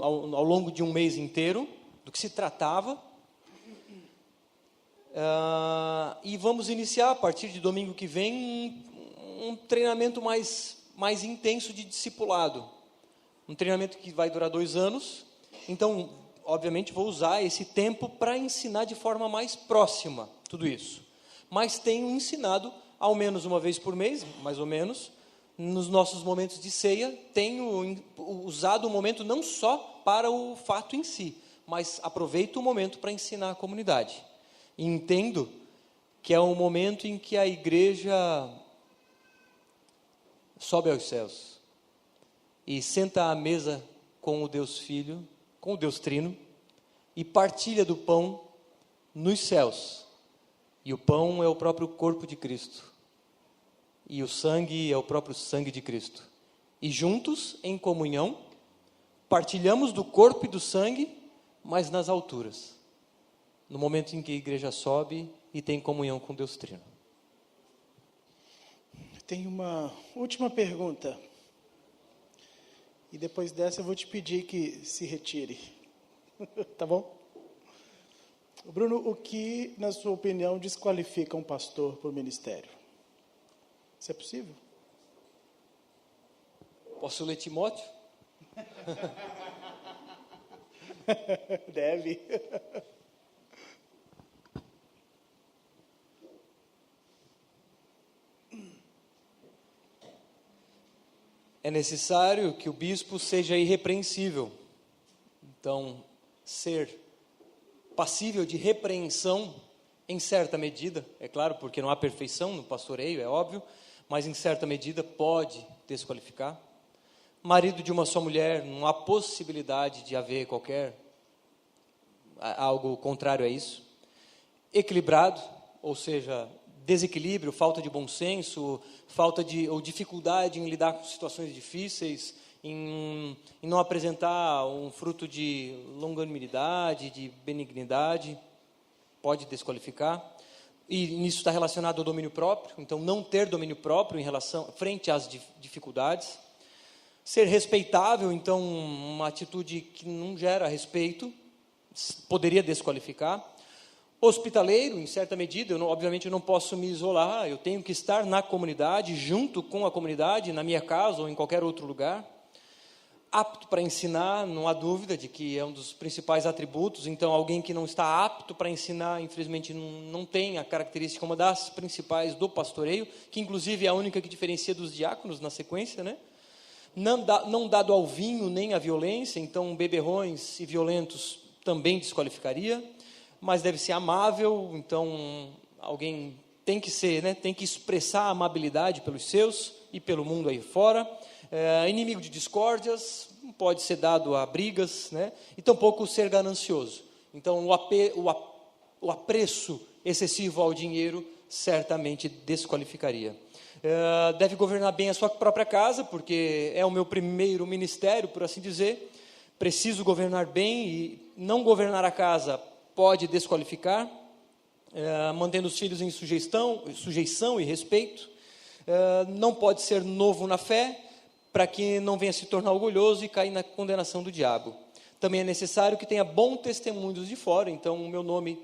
ao longo de um mês inteiro, do que se tratava. E vamos iniciar, a partir de domingo que vem, um treinamento mais intenso de discipulado. Um treinamento que vai durar 2 anos. Então, obviamente, vou usar esse tempo para ensinar de forma mais próxima tudo isso. Mas tenho ensinado ao menos uma vez por mês, mais ou menos, nos nossos momentos de ceia, tenho usado o momento não só para o fato em si, mas aproveito o momento para ensinar a comunidade. E entendo que é um momento em que a igreja sobe aos céus e senta à mesa com o Deus Filho, com o Deus Trino, e partilha do pão nos céus. E o pão é o próprio corpo de Cristo. E o sangue é o próprio sangue de Cristo. E juntos, em comunhão, partilhamos do corpo e do sangue, mas nas alturas. No momento em que a igreja sobe e tem comunhão com Deus Trino. Tem uma última pergunta. E depois dessa eu vou te pedir que se retire. Tá bom? Bruno, o que, na sua opinião, desqualifica um pastor para o ministério? Isso é possível? Posso ler Timóteo? Deve. É necessário que o bispo seja irrepreensível. Então, ser passível de repreensão em certa medida, é claro, porque não há perfeição no pastoreio, é óbvio, mas em certa medida pode desqualificar. Marido de uma só mulher, não há possibilidade de haver algo contrário a isso. Equilibrado, ou seja, desequilíbrio, falta de bom senso, ou dificuldade em lidar com situações difíceis, em não apresentar um fruto de longanimidade, de benignidade, pode desqualificar. e nisso está relacionado ao domínio próprio, então não ter domínio próprio frente às dificuldades. Ser respeitável, então uma atitude que não gera respeito, poderia desqualificar. Hospitaleiro, em certa medida, obviamente eu não posso me isolar, eu tenho que estar na comunidade, junto com a comunidade, na minha casa ou em qualquer outro lugar. Apto para ensinar, não há dúvida de que é um dos principais atributos, então alguém que não está apto para ensinar, infelizmente não tem a característica, uma das principais do pastoreio, que inclusive é a única que diferencia dos diáconos na sequência, né? Não dado ao vinho nem à violência, então beberrões e violentos também desqualificaria, mas deve ser amável, então alguém tem que ser, né, tem que expressar amabilidade pelos seus e pelo mundo aí fora. Inimigo de discórdias, não pode ser dado a brigas, né, e tampouco ser ganancioso. Então o apreço excessivo ao dinheiro certamente desqualificaria. Deve governar bem a sua própria casa, porque é o meu primeiro ministério, por assim dizer. Preciso governar bem, e não governar a casa pode desqualificar, mantendo os filhos em sujeição e respeito. Não pode ser novo na fé, para que não venha se tornar orgulhoso e cair na condenação do diabo. Também é necessário que tenha bom testemunho dos de fora, então o meu nome,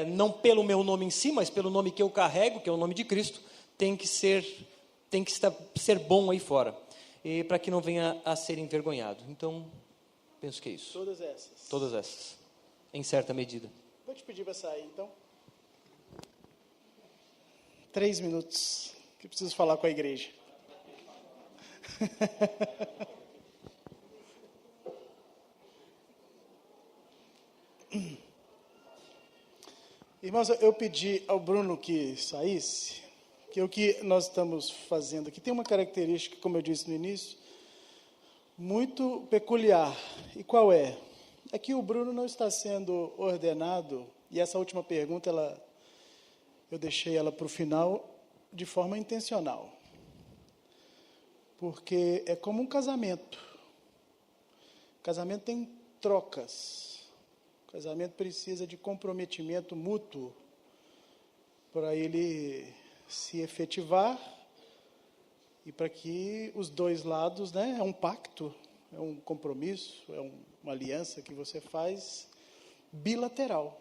não pelo meu nome em si, mas pelo nome que eu carrego, que é o nome de Cristo, tem que ser bom aí fora, e para que não venha a ser envergonhado. Então, penso que é isso. Todas essas. Todas essas, em certa medida. Vou te pedir para sair, então. 3 minutos, que eu preciso falar com a igreja. Irmãos, eu pedi ao Bruno que saísse, que o que nós estamos fazendo aqui tem uma característica, como eu disse no início, muito peculiar. E qual é? É que o Bruno não está sendo ordenado, e essa última pergunta, eu deixei ela para o final de forma intencional. Porque é como um casamento. O casamento tem trocas. O casamento precisa de comprometimento mútuo para ele se efetivar e para que os dois lados, né, é um pacto, é um compromisso, é uma aliança que você faz bilateral.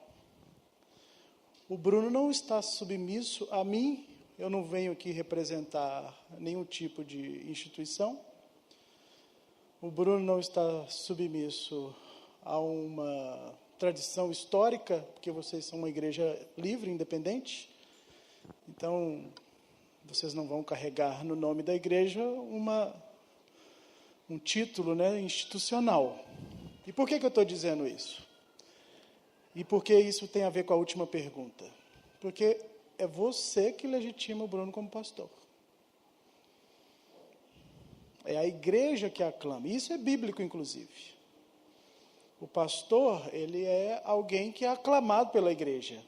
O Bruno não está submisso a mim. Eu não venho aqui representar nenhum tipo de instituição. O Bruno não está submisso a uma tradição histórica, porque vocês são uma igreja livre, independente. Então, vocês não vão carregar no nome da igreja um título, né, institucional. E por que eu estou dizendo isso? E por que isso tem a ver com a última pergunta? Porque é você que legitima o Bruno como pastor. É a igreja que aclama. Isso é bíblico, inclusive. O pastor, ele é alguém que é aclamado pela igreja.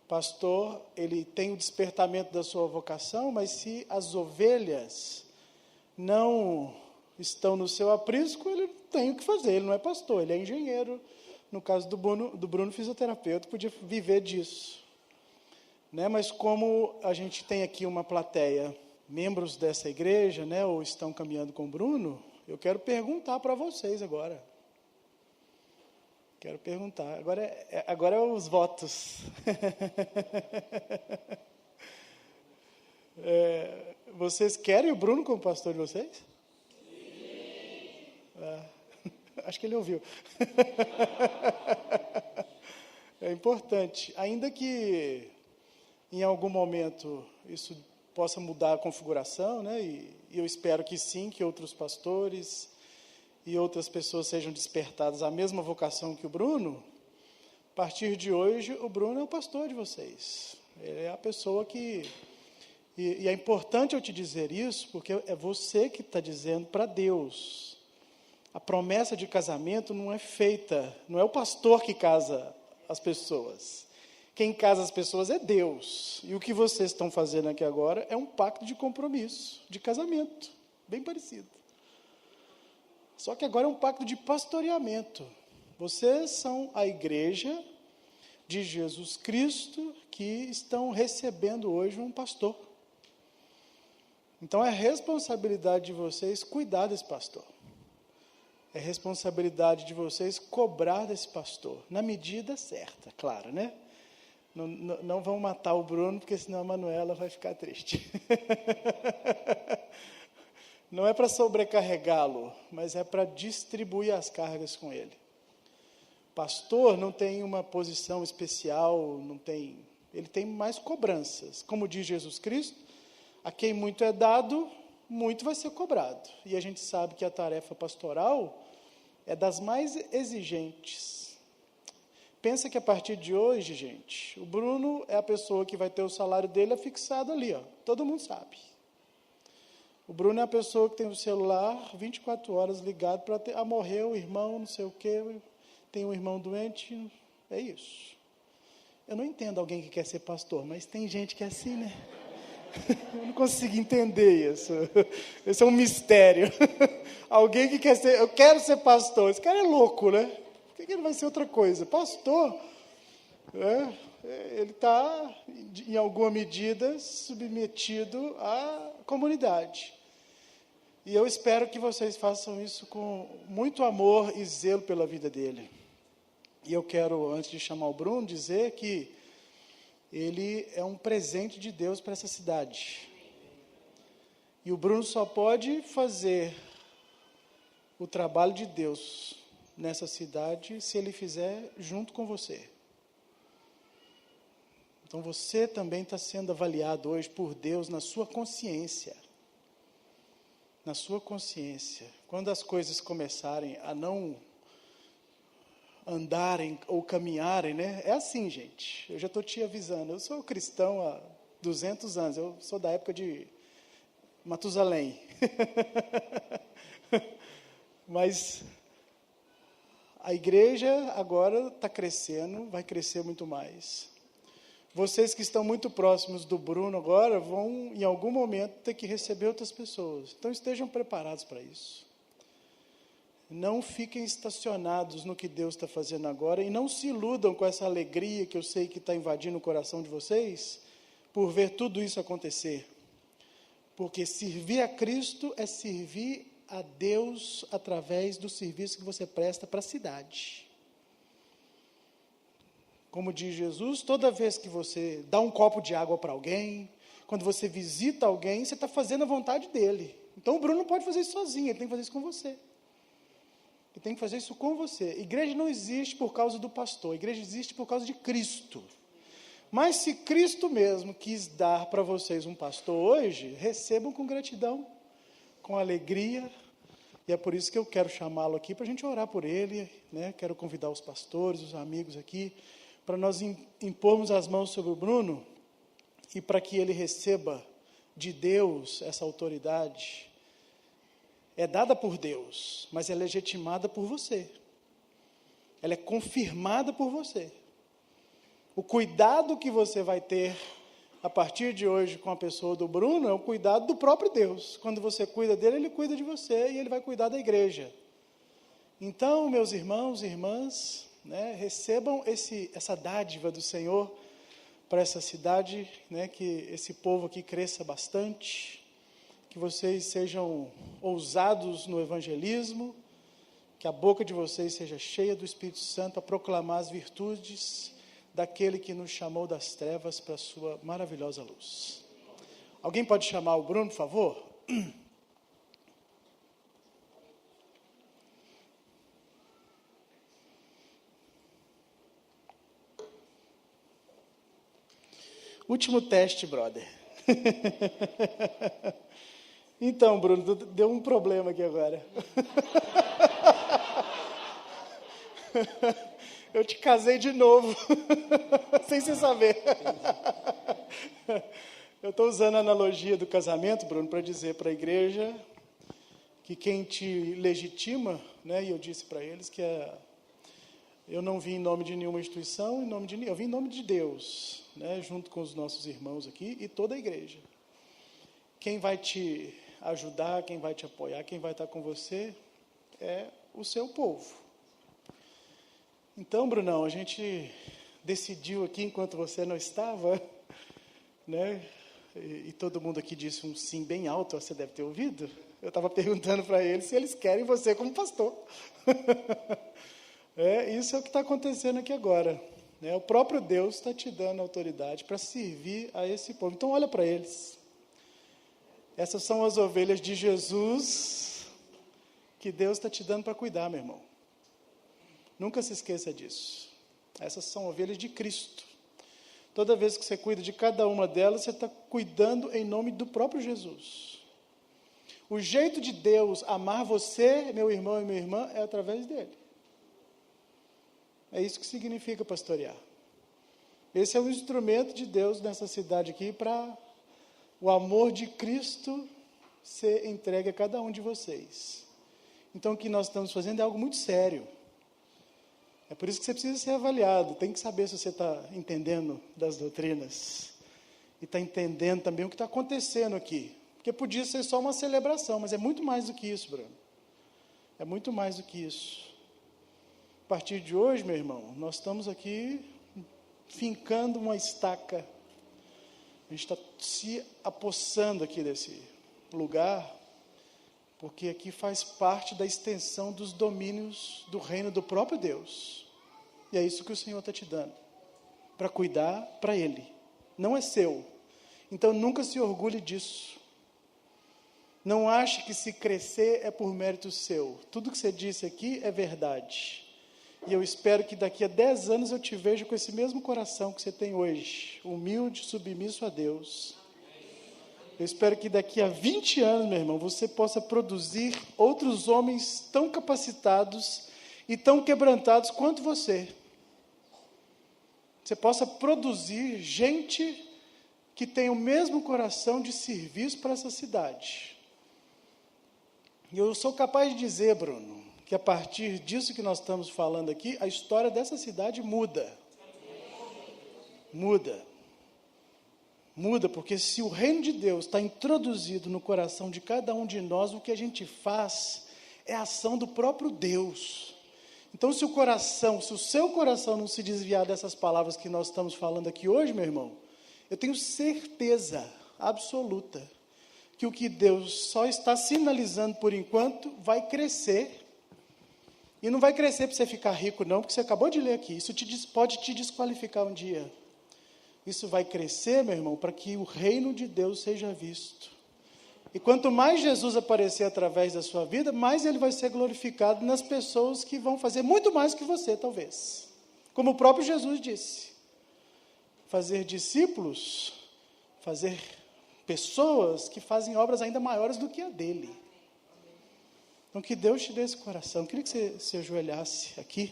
O pastor, ele tem o despertamento da sua vocação, mas se as ovelhas não estão no seu aprisco, ele tem o que fazer. Ele não é pastor, ele é engenheiro. No caso do Bruno fisioterapeuta, podia viver disso. Né? Mas como a gente tem aqui uma plateia, membros dessa igreja, né, ou estão caminhando com o Bruno, eu quero perguntar para vocês agora. Quero perguntar. Agora é os votos. Vocês querem o Bruno como pastor de vocês? Sim. Acho que ele ouviu. É importante. Ainda que em algum momento isso possa mudar a configuração, né? E eu espero que sim, que outros pastores e outras pessoas sejam despertadas à mesma vocação que o Bruno. A partir de hoje, o Bruno é o pastor de vocês. Ele é a pessoa que... E é importante eu te dizer isso, porque é você que está dizendo para Deus. A promessa de casamento não é feita, não é o pastor que casa as pessoas. Quem casa as pessoas é Deus. E o que vocês estão fazendo aqui agora é um pacto de compromisso, de casamento, bem parecido. Só que agora é um pacto de pastoreamento. Vocês são a igreja, de Jesus Cristo que estão recebendo hoje um pastor. Então é responsabilidade de vocês cuidar desse pastor. É responsabilidade de vocês cobrar desse pastor, na medida certa, claro, né? Não vão matar o Bruno, porque senão a Manuela vai ficar triste. Não é para sobrecarregá-lo, mas é para distribuir as cargas com ele. Pastor não tem uma posição especial, ele tem mais cobranças. Como diz Jesus Cristo, a quem muito é dado, muito vai ser cobrado. E a gente sabe que a tarefa pastoral é das mais exigentes. Pensa que a partir de hoje, gente, o Bruno é a pessoa que vai ter o salário dele afixado ali, ó. Todo mundo sabe. O Bruno é a pessoa que tem o celular 24 horas ligado para morrer o irmão, não sei o quê, tem um irmão doente, é isso. Eu não entendo alguém que quer ser pastor, mas tem gente que é assim, né? Eu não consigo entender isso. Esse é um mistério. Alguém que quer ser, eu quero ser pastor, esse cara é louco, né? Por que ele vai ser outra coisa? Pastor, ele está, em alguma medida, submetido à comunidade. E eu espero que vocês façam isso com muito amor e zelo pela vida dele. E eu quero, antes de chamar o Bruno, dizer que ele é um presente de Deus para essa cidade. E o Bruno só pode fazer o trabalho de Deus nessa cidade se ele fizer junto com você. Então você também está sendo avaliado hoje por Deus na sua consciência. Na sua consciência. Quando as coisas começarem a não andarem ou caminharem, né? É assim, gente. Eu já estou te avisando. Eu sou cristão há 200 anos. Eu sou da época de Matusalém. Mas a igreja agora está crescendo, vai crescer muito mais. Vocês que estão muito próximos do Bruno agora vão, em algum momento, ter que receber outras pessoas. Então estejam preparados para isso. Não fiquem estacionados no que Deus está fazendo agora e não se iludam com essa alegria que eu sei que está invadindo o coração de vocês por ver tudo isso acontecer. Porque servir a Cristo é servir a Deus através do serviço que você presta para a cidade. Como diz Jesus, toda vez que você dá um copo de água para alguém, quando você visita alguém, você está fazendo a vontade dele. Então o Bruno não pode fazer isso sozinho, ele tem que fazer isso com você. Ele tem que fazer isso com você. Igreja não existe por causa do pastor, a igreja existe por causa de Cristo. Mas se Cristo mesmo quis dar para vocês um pastor hoje, recebam com gratidão, com alegria, e é por isso que eu quero chamá-lo aqui, para a gente orar por ele, né? Quero convidar os pastores, os amigos aqui, para nós impormos as mãos sobre o Bruno, e para que ele receba de Deus essa autoridade. É dada por Deus, mas é legitimada por você. Ela é confirmada por você. O cuidado que você vai ter a partir de hoje com a pessoa do Bruno é o cuidado do próprio Deus. Quando você cuida dele, ele cuida de você e ele vai cuidar da igreja. Então, meus irmãos e irmãs, né, recebam essa dádiva do Senhor para essa cidade, né, que esse povo aqui cresça bastante, que vocês sejam ousados no evangelismo, que a boca de vocês seja cheia do Espírito Santo a proclamar as virtudes daquele que nos chamou das trevas para a sua maravilhosa luz. Alguém pode chamar o Bruno, por favor? Último teste, brother. Então, Bruno, deu um problema aqui agora. Eu te casei de novo, sem você saber. Eu estou usando a analogia do casamento, Bruno, para dizer para a igreja que quem te legitima, né, e eu disse para eles que eu não vim em nome de nenhuma instituição, eu vim em nome de Deus, né, junto com os nossos irmãos aqui e toda a igreja. Quem vai te ajudar, quem vai te apoiar, quem vai estar com você é o seu povo. Então, Brunão, a gente decidiu aqui enquanto você não estava, né? E todo mundo aqui disse um sim bem alto, você deve ter ouvido. Eu estava perguntando para eles se eles querem você como pastor. Isso é o que está acontecendo aqui agora. Né? O próprio Deus está te dando autoridade para servir a esse povo. Então, olha para eles. Essas são as ovelhas de Jesus que Deus está te dando para cuidar, meu irmão. Nunca se esqueça disso. Essas são ovelhas de Cristo. Toda vez que você cuida de cada uma delas, você está cuidando em nome do próprio Jesus. O jeito de Deus amar você, meu irmão e minha irmã, é através dele. É isso que significa pastorear. Esse é o instrumento de Deus nessa cidade aqui para o amor de Cristo ser entregue a cada um de vocês. Então, o que nós estamos fazendo é algo muito sério. É por isso que você precisa ser avaliado. Tem que saber se você está entendendo das doutrinas. E está entendendo também o que está acontecendo aqui. Porque podia ser só uma celebração, mas é muito mais do que isso, Bruno. É muito mais do que isso. A partir de hoje, meu irmão, nós estamos aqui fincando uma estaca. A gente está se apossando aqui desse lugar, porque aqui faz parte da extensão dos domínios do reino do próprio Deus. E é isso que o Senhor está te dando, para cuidar para Ele. Não é seu. Então, nunca se orgulhe disso. Não ache que se crescer é por mérito seu. Tudo que você disse aqui é verdade. E eu espero que daqui a 10 anos eu te veja com esse mesmo coração que você tem hoje, humilde, submisso a Deus. Eu espero que daqui a 20 anos, meu irmão, você possa produzir outros homens tão capacitados e tão quebrantados quanto você. Você possa produzir gente que tem o mesmo coração de serviço para essa cidade. E eu sou capaz de dizer, Bruno, que a partir disso que nós estamos falando aqui, a história dessa cidade muda. Muda. Muda, porque se o reino de Deus está introduzido no coração de cada um de nós, o que a gente faz é a ação do próprio Deus. Então, se o seu coração não se desviar dessas palavras que nós estamos falando aqui hoje, meu irmão, eu tenho certeza absoluta que o que Deus só está sinalizando por enquanto vai crescer. E não vai crescer para você ficar rico, não, porque você acabou de ler aqui. Isso pode te desqualificar um dia. Isso vai crescer, meu irmão, para que o reino de Deus seja visto. E quanto mais Jesus aparecer através da sua vida, mais ele vai ser glorificado nas pessoas que vão fazer muito mais que você, talvez. Como o próprio Jesus disse. Fazer discípulos, fazer pessoas que fazem obras ainda maiores do que a dele. Então, que Deus te dê esse coração. Eu queria que você se ajoelhasse aqui.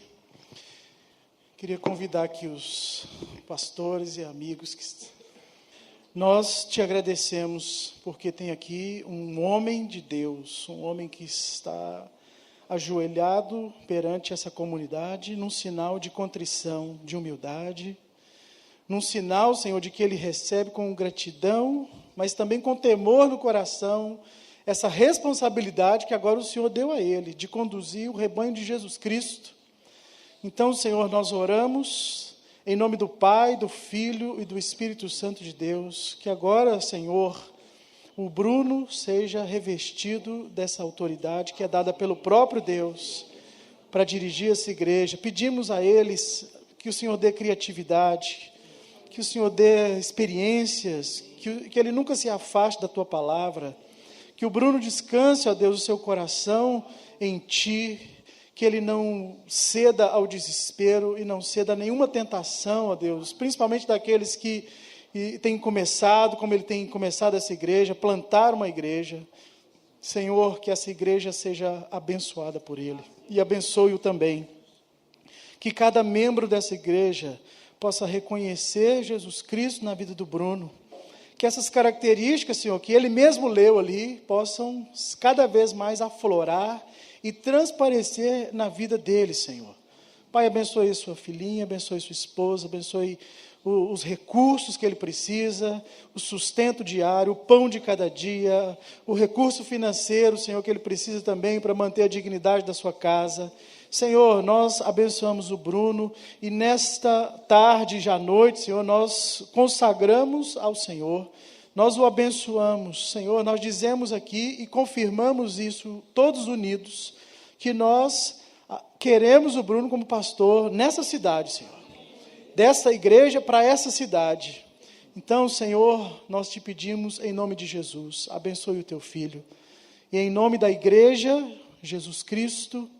Queria convidar aqui os pastores e amigos. Nós te agradecemos porque tem aqui um homem de Deus, um homem que está ajoelhado perante essa comunidade, num sinal de contrição, de humildade, num sinal, Senhor, de que ele recebe com gratidão, mas também com temor no coração, essa responsabilidade que agora o Senhor deu a ele, de conduzir o rebanho de Jesus Cristo. Então, Senhor, nós oramos em nome do Pai, do Filho e do Espírito Santo de Deus, que agora, Senhor, o Bruno seja revestido dessa autoridade que é dada pelo próprio Deus para dirigir essa igreja. Pedimos a eles que o Senhor dê criatividade, que o Senhor dê experiências, que ele nunca se afaste da Tua palavra, que o Bruno descanse, ó Deus, o seu coração em Ti, que ele não ceda ao desespero e não ceda a nenhuma tentação, ó Deus, principalmente daqueles que têm começado, como ele tem começado essa igreja, plantar uma igreja. Senhor, que essa igreja seja abençoada por ele e abençoe-o também. Que cada membro dessa igreja possa reconhecer Jesus Cristo na vida do Bruno. Que essas características, Senhor, que ele mesmo leu ali, possam cada vez mais aflorar e transparecer na vida dele, Senhor. Pai, abençoe sua filhinha, abençoe sua esposa, abençoe os recursos que ele precisa, o sustento diário, o pão de cada dia, o recurso financeiro, Senhor, que ele precisa também para manter a dignidade da sua casa. Senhor, nós abençoamos o Bruno e nesta tarde, já à noite, Senhor, nós consagramos ao Senhor, nós o abençoamos, Senhor, nós dizemos aqui e confirmamos isso todos unidos, que nós queremos o Bruno como pastor nessa cidade, Senhor, dessa igreja para essa cidade. Então, Senhor, nós te pedimos em nome de Jesus, abençoe o teu filho, e em nome da igreja, Jesus Cristo,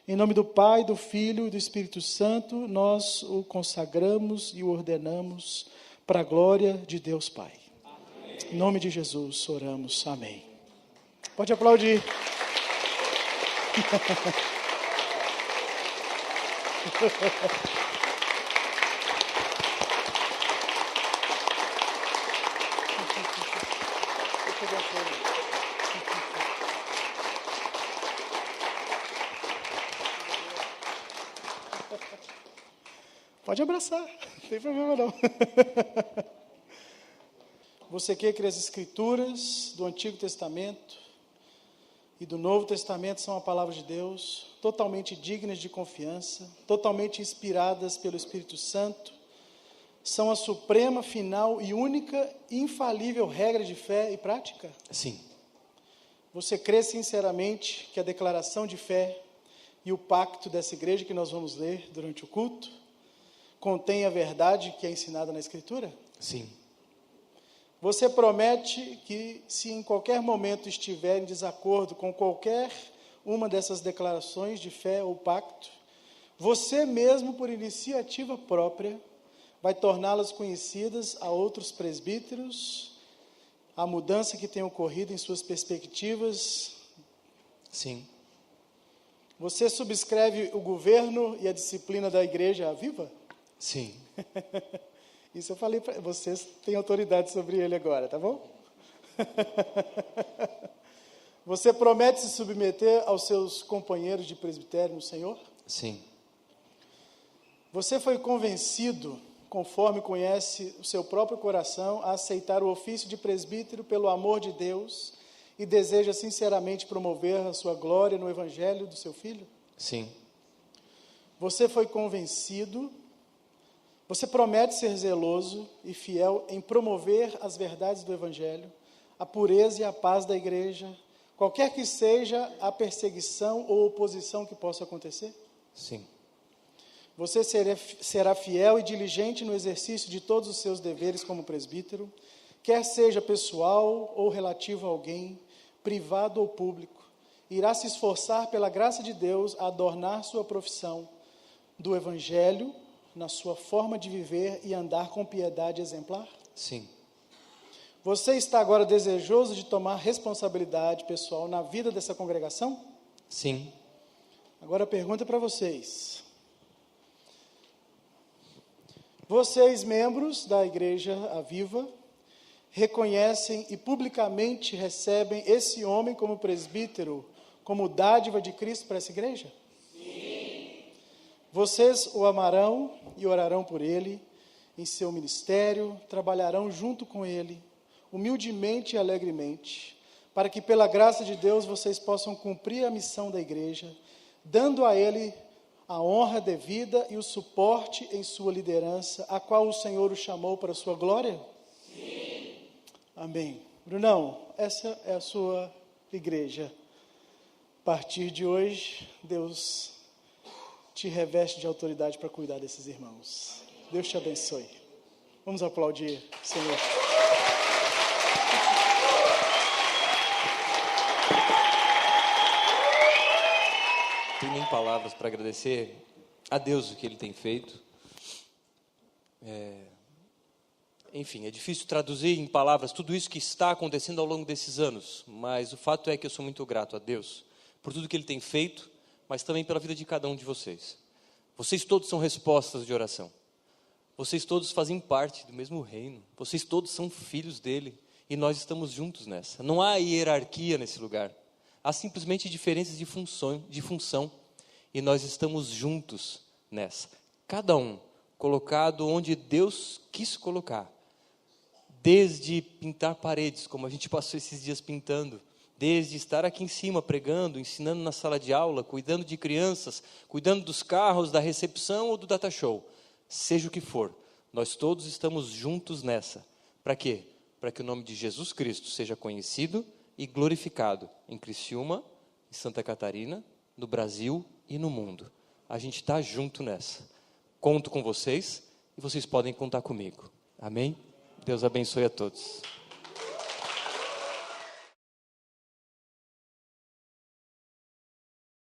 em nome do Pai, do Filho e do Espírito Santo, nós o consagramos e o ordenamos para a glória de Deus Pai. Amém. Em nome de Jesus, oramos. Amém. Pode aplaudir. Pode abraçar, não tem problema não. Você crê que as Escrituras do Antigo Testamento e do Novo Testamento são a palavra de Deus, totalmente dignas de confiança, totalmente inspiradas pelo Espírito Santo, são a suprema, final e única e infalível regra de fé e prática? Sim. Você crê sinceramente que a declaração de fé e o pacto dessa igreja que nós vamos ler durante o culto contém a verdade que é ensinada na Escritura? Sim. Você promete que, se em qualquer momento estiver em desacordo com qualquer uma dessas declarações de fé ou pacto, você mesmo, por iniciativa própria, vai torná-las conhecidas a outros presbíteros, a mudança que tem ocorrido em suas perspectivas? Sim. Você subscreve o governo e a disciplina da igreja viva? Sim. Isso eu falei para vocês, têm autoridade sobre ele agora, tá bom? Você promete se submeter aos seus companheiros de presbitério no Senhor? Sim. Você foi convencido, conforme conhece o seu próprio coração, a aceitar o ofício de presbítero pelo amor de Deus e deseja sinceramente promover a sua glória no evangelho do seu filho? Sim. Você foi convencido. Você promete ser zeloso e fiel em promover as verdades do Evangelho, a pureza e a paz da igreja, qualquer que seja a perseguição ou oposição que possa acontecer? Sim. Você será fiel e diligente no exercício de todos os seus deveres como presbítero, quer seja pessoal ou relativo a alguém, privado ou público. Irá se esforçar pela graça de Deus a adornar sua profissão do Evangelho, na sua forma de viver e andar com piedade exemplar? Sim. Você está agora desejoso de tomar responsabilidade pessoal na vida dessa congregação? Sim. Agora a pergunta para vocês. Vocês, membros da Igreja Aviva, reconhecem e publicamente recebem esse homem como presbítero, como dádiva de Cristo para essa igreja? Vocês o amarão e orarão por ele, em seu ministério, trabalharão junto com ele, humildemente e alegremente, para que pela graça de Deus vocês possam cumprir a missão da igreja, dando a ele a honra devida e o suporte em sua liderança, a qual o Senhor o chamou para a sua glória? Sim. Amém. Brunão, essa é a sua igreja. A partir de hoje, Deus te reveste de autoridade para cuidar desses irmãos. Deus te abençoe. Vamos aplaudir, Senhor. Tenho nem palavras para agradecer a Deus o que Ele tem feito. Enfim, é difícil traduzir em palavras tudo isso que está acontecendo ao longo desses anos, mas o fato é que eu sou muito grato a Deus por tudo que Ele tem feito, mas também pela vida de cada um de vocês. Vocês todos são respostas de oração. Vocês todos fazem parte do mesmo reino. Vocês todos são filhos dele. E nós estamos juntos nessa. Não há hierarquia nesse lugar. Há simplesmente diferenças de função. E nós estamos juntos nessa. Cada um colocado onde Deus quis colocar. Desde pintar paredes, como a gente passou esses dias pintando. desde estar aqui em cima pregando, ensinando na sala de aula, cuidando de crianças, cuidando dos carros, da recepção ou do data show, seja o que for, nós todos estamos juntos nessa. Para quê? Para que o nome de Jesus Cristo seja conhecido e glorificado em Criciúma, em Santa Catarina, no Brasil e no mundo. A gente está junto nessa. Conto com vocês e vocês podem contar comigo. Amém? Deus abençoe a todos.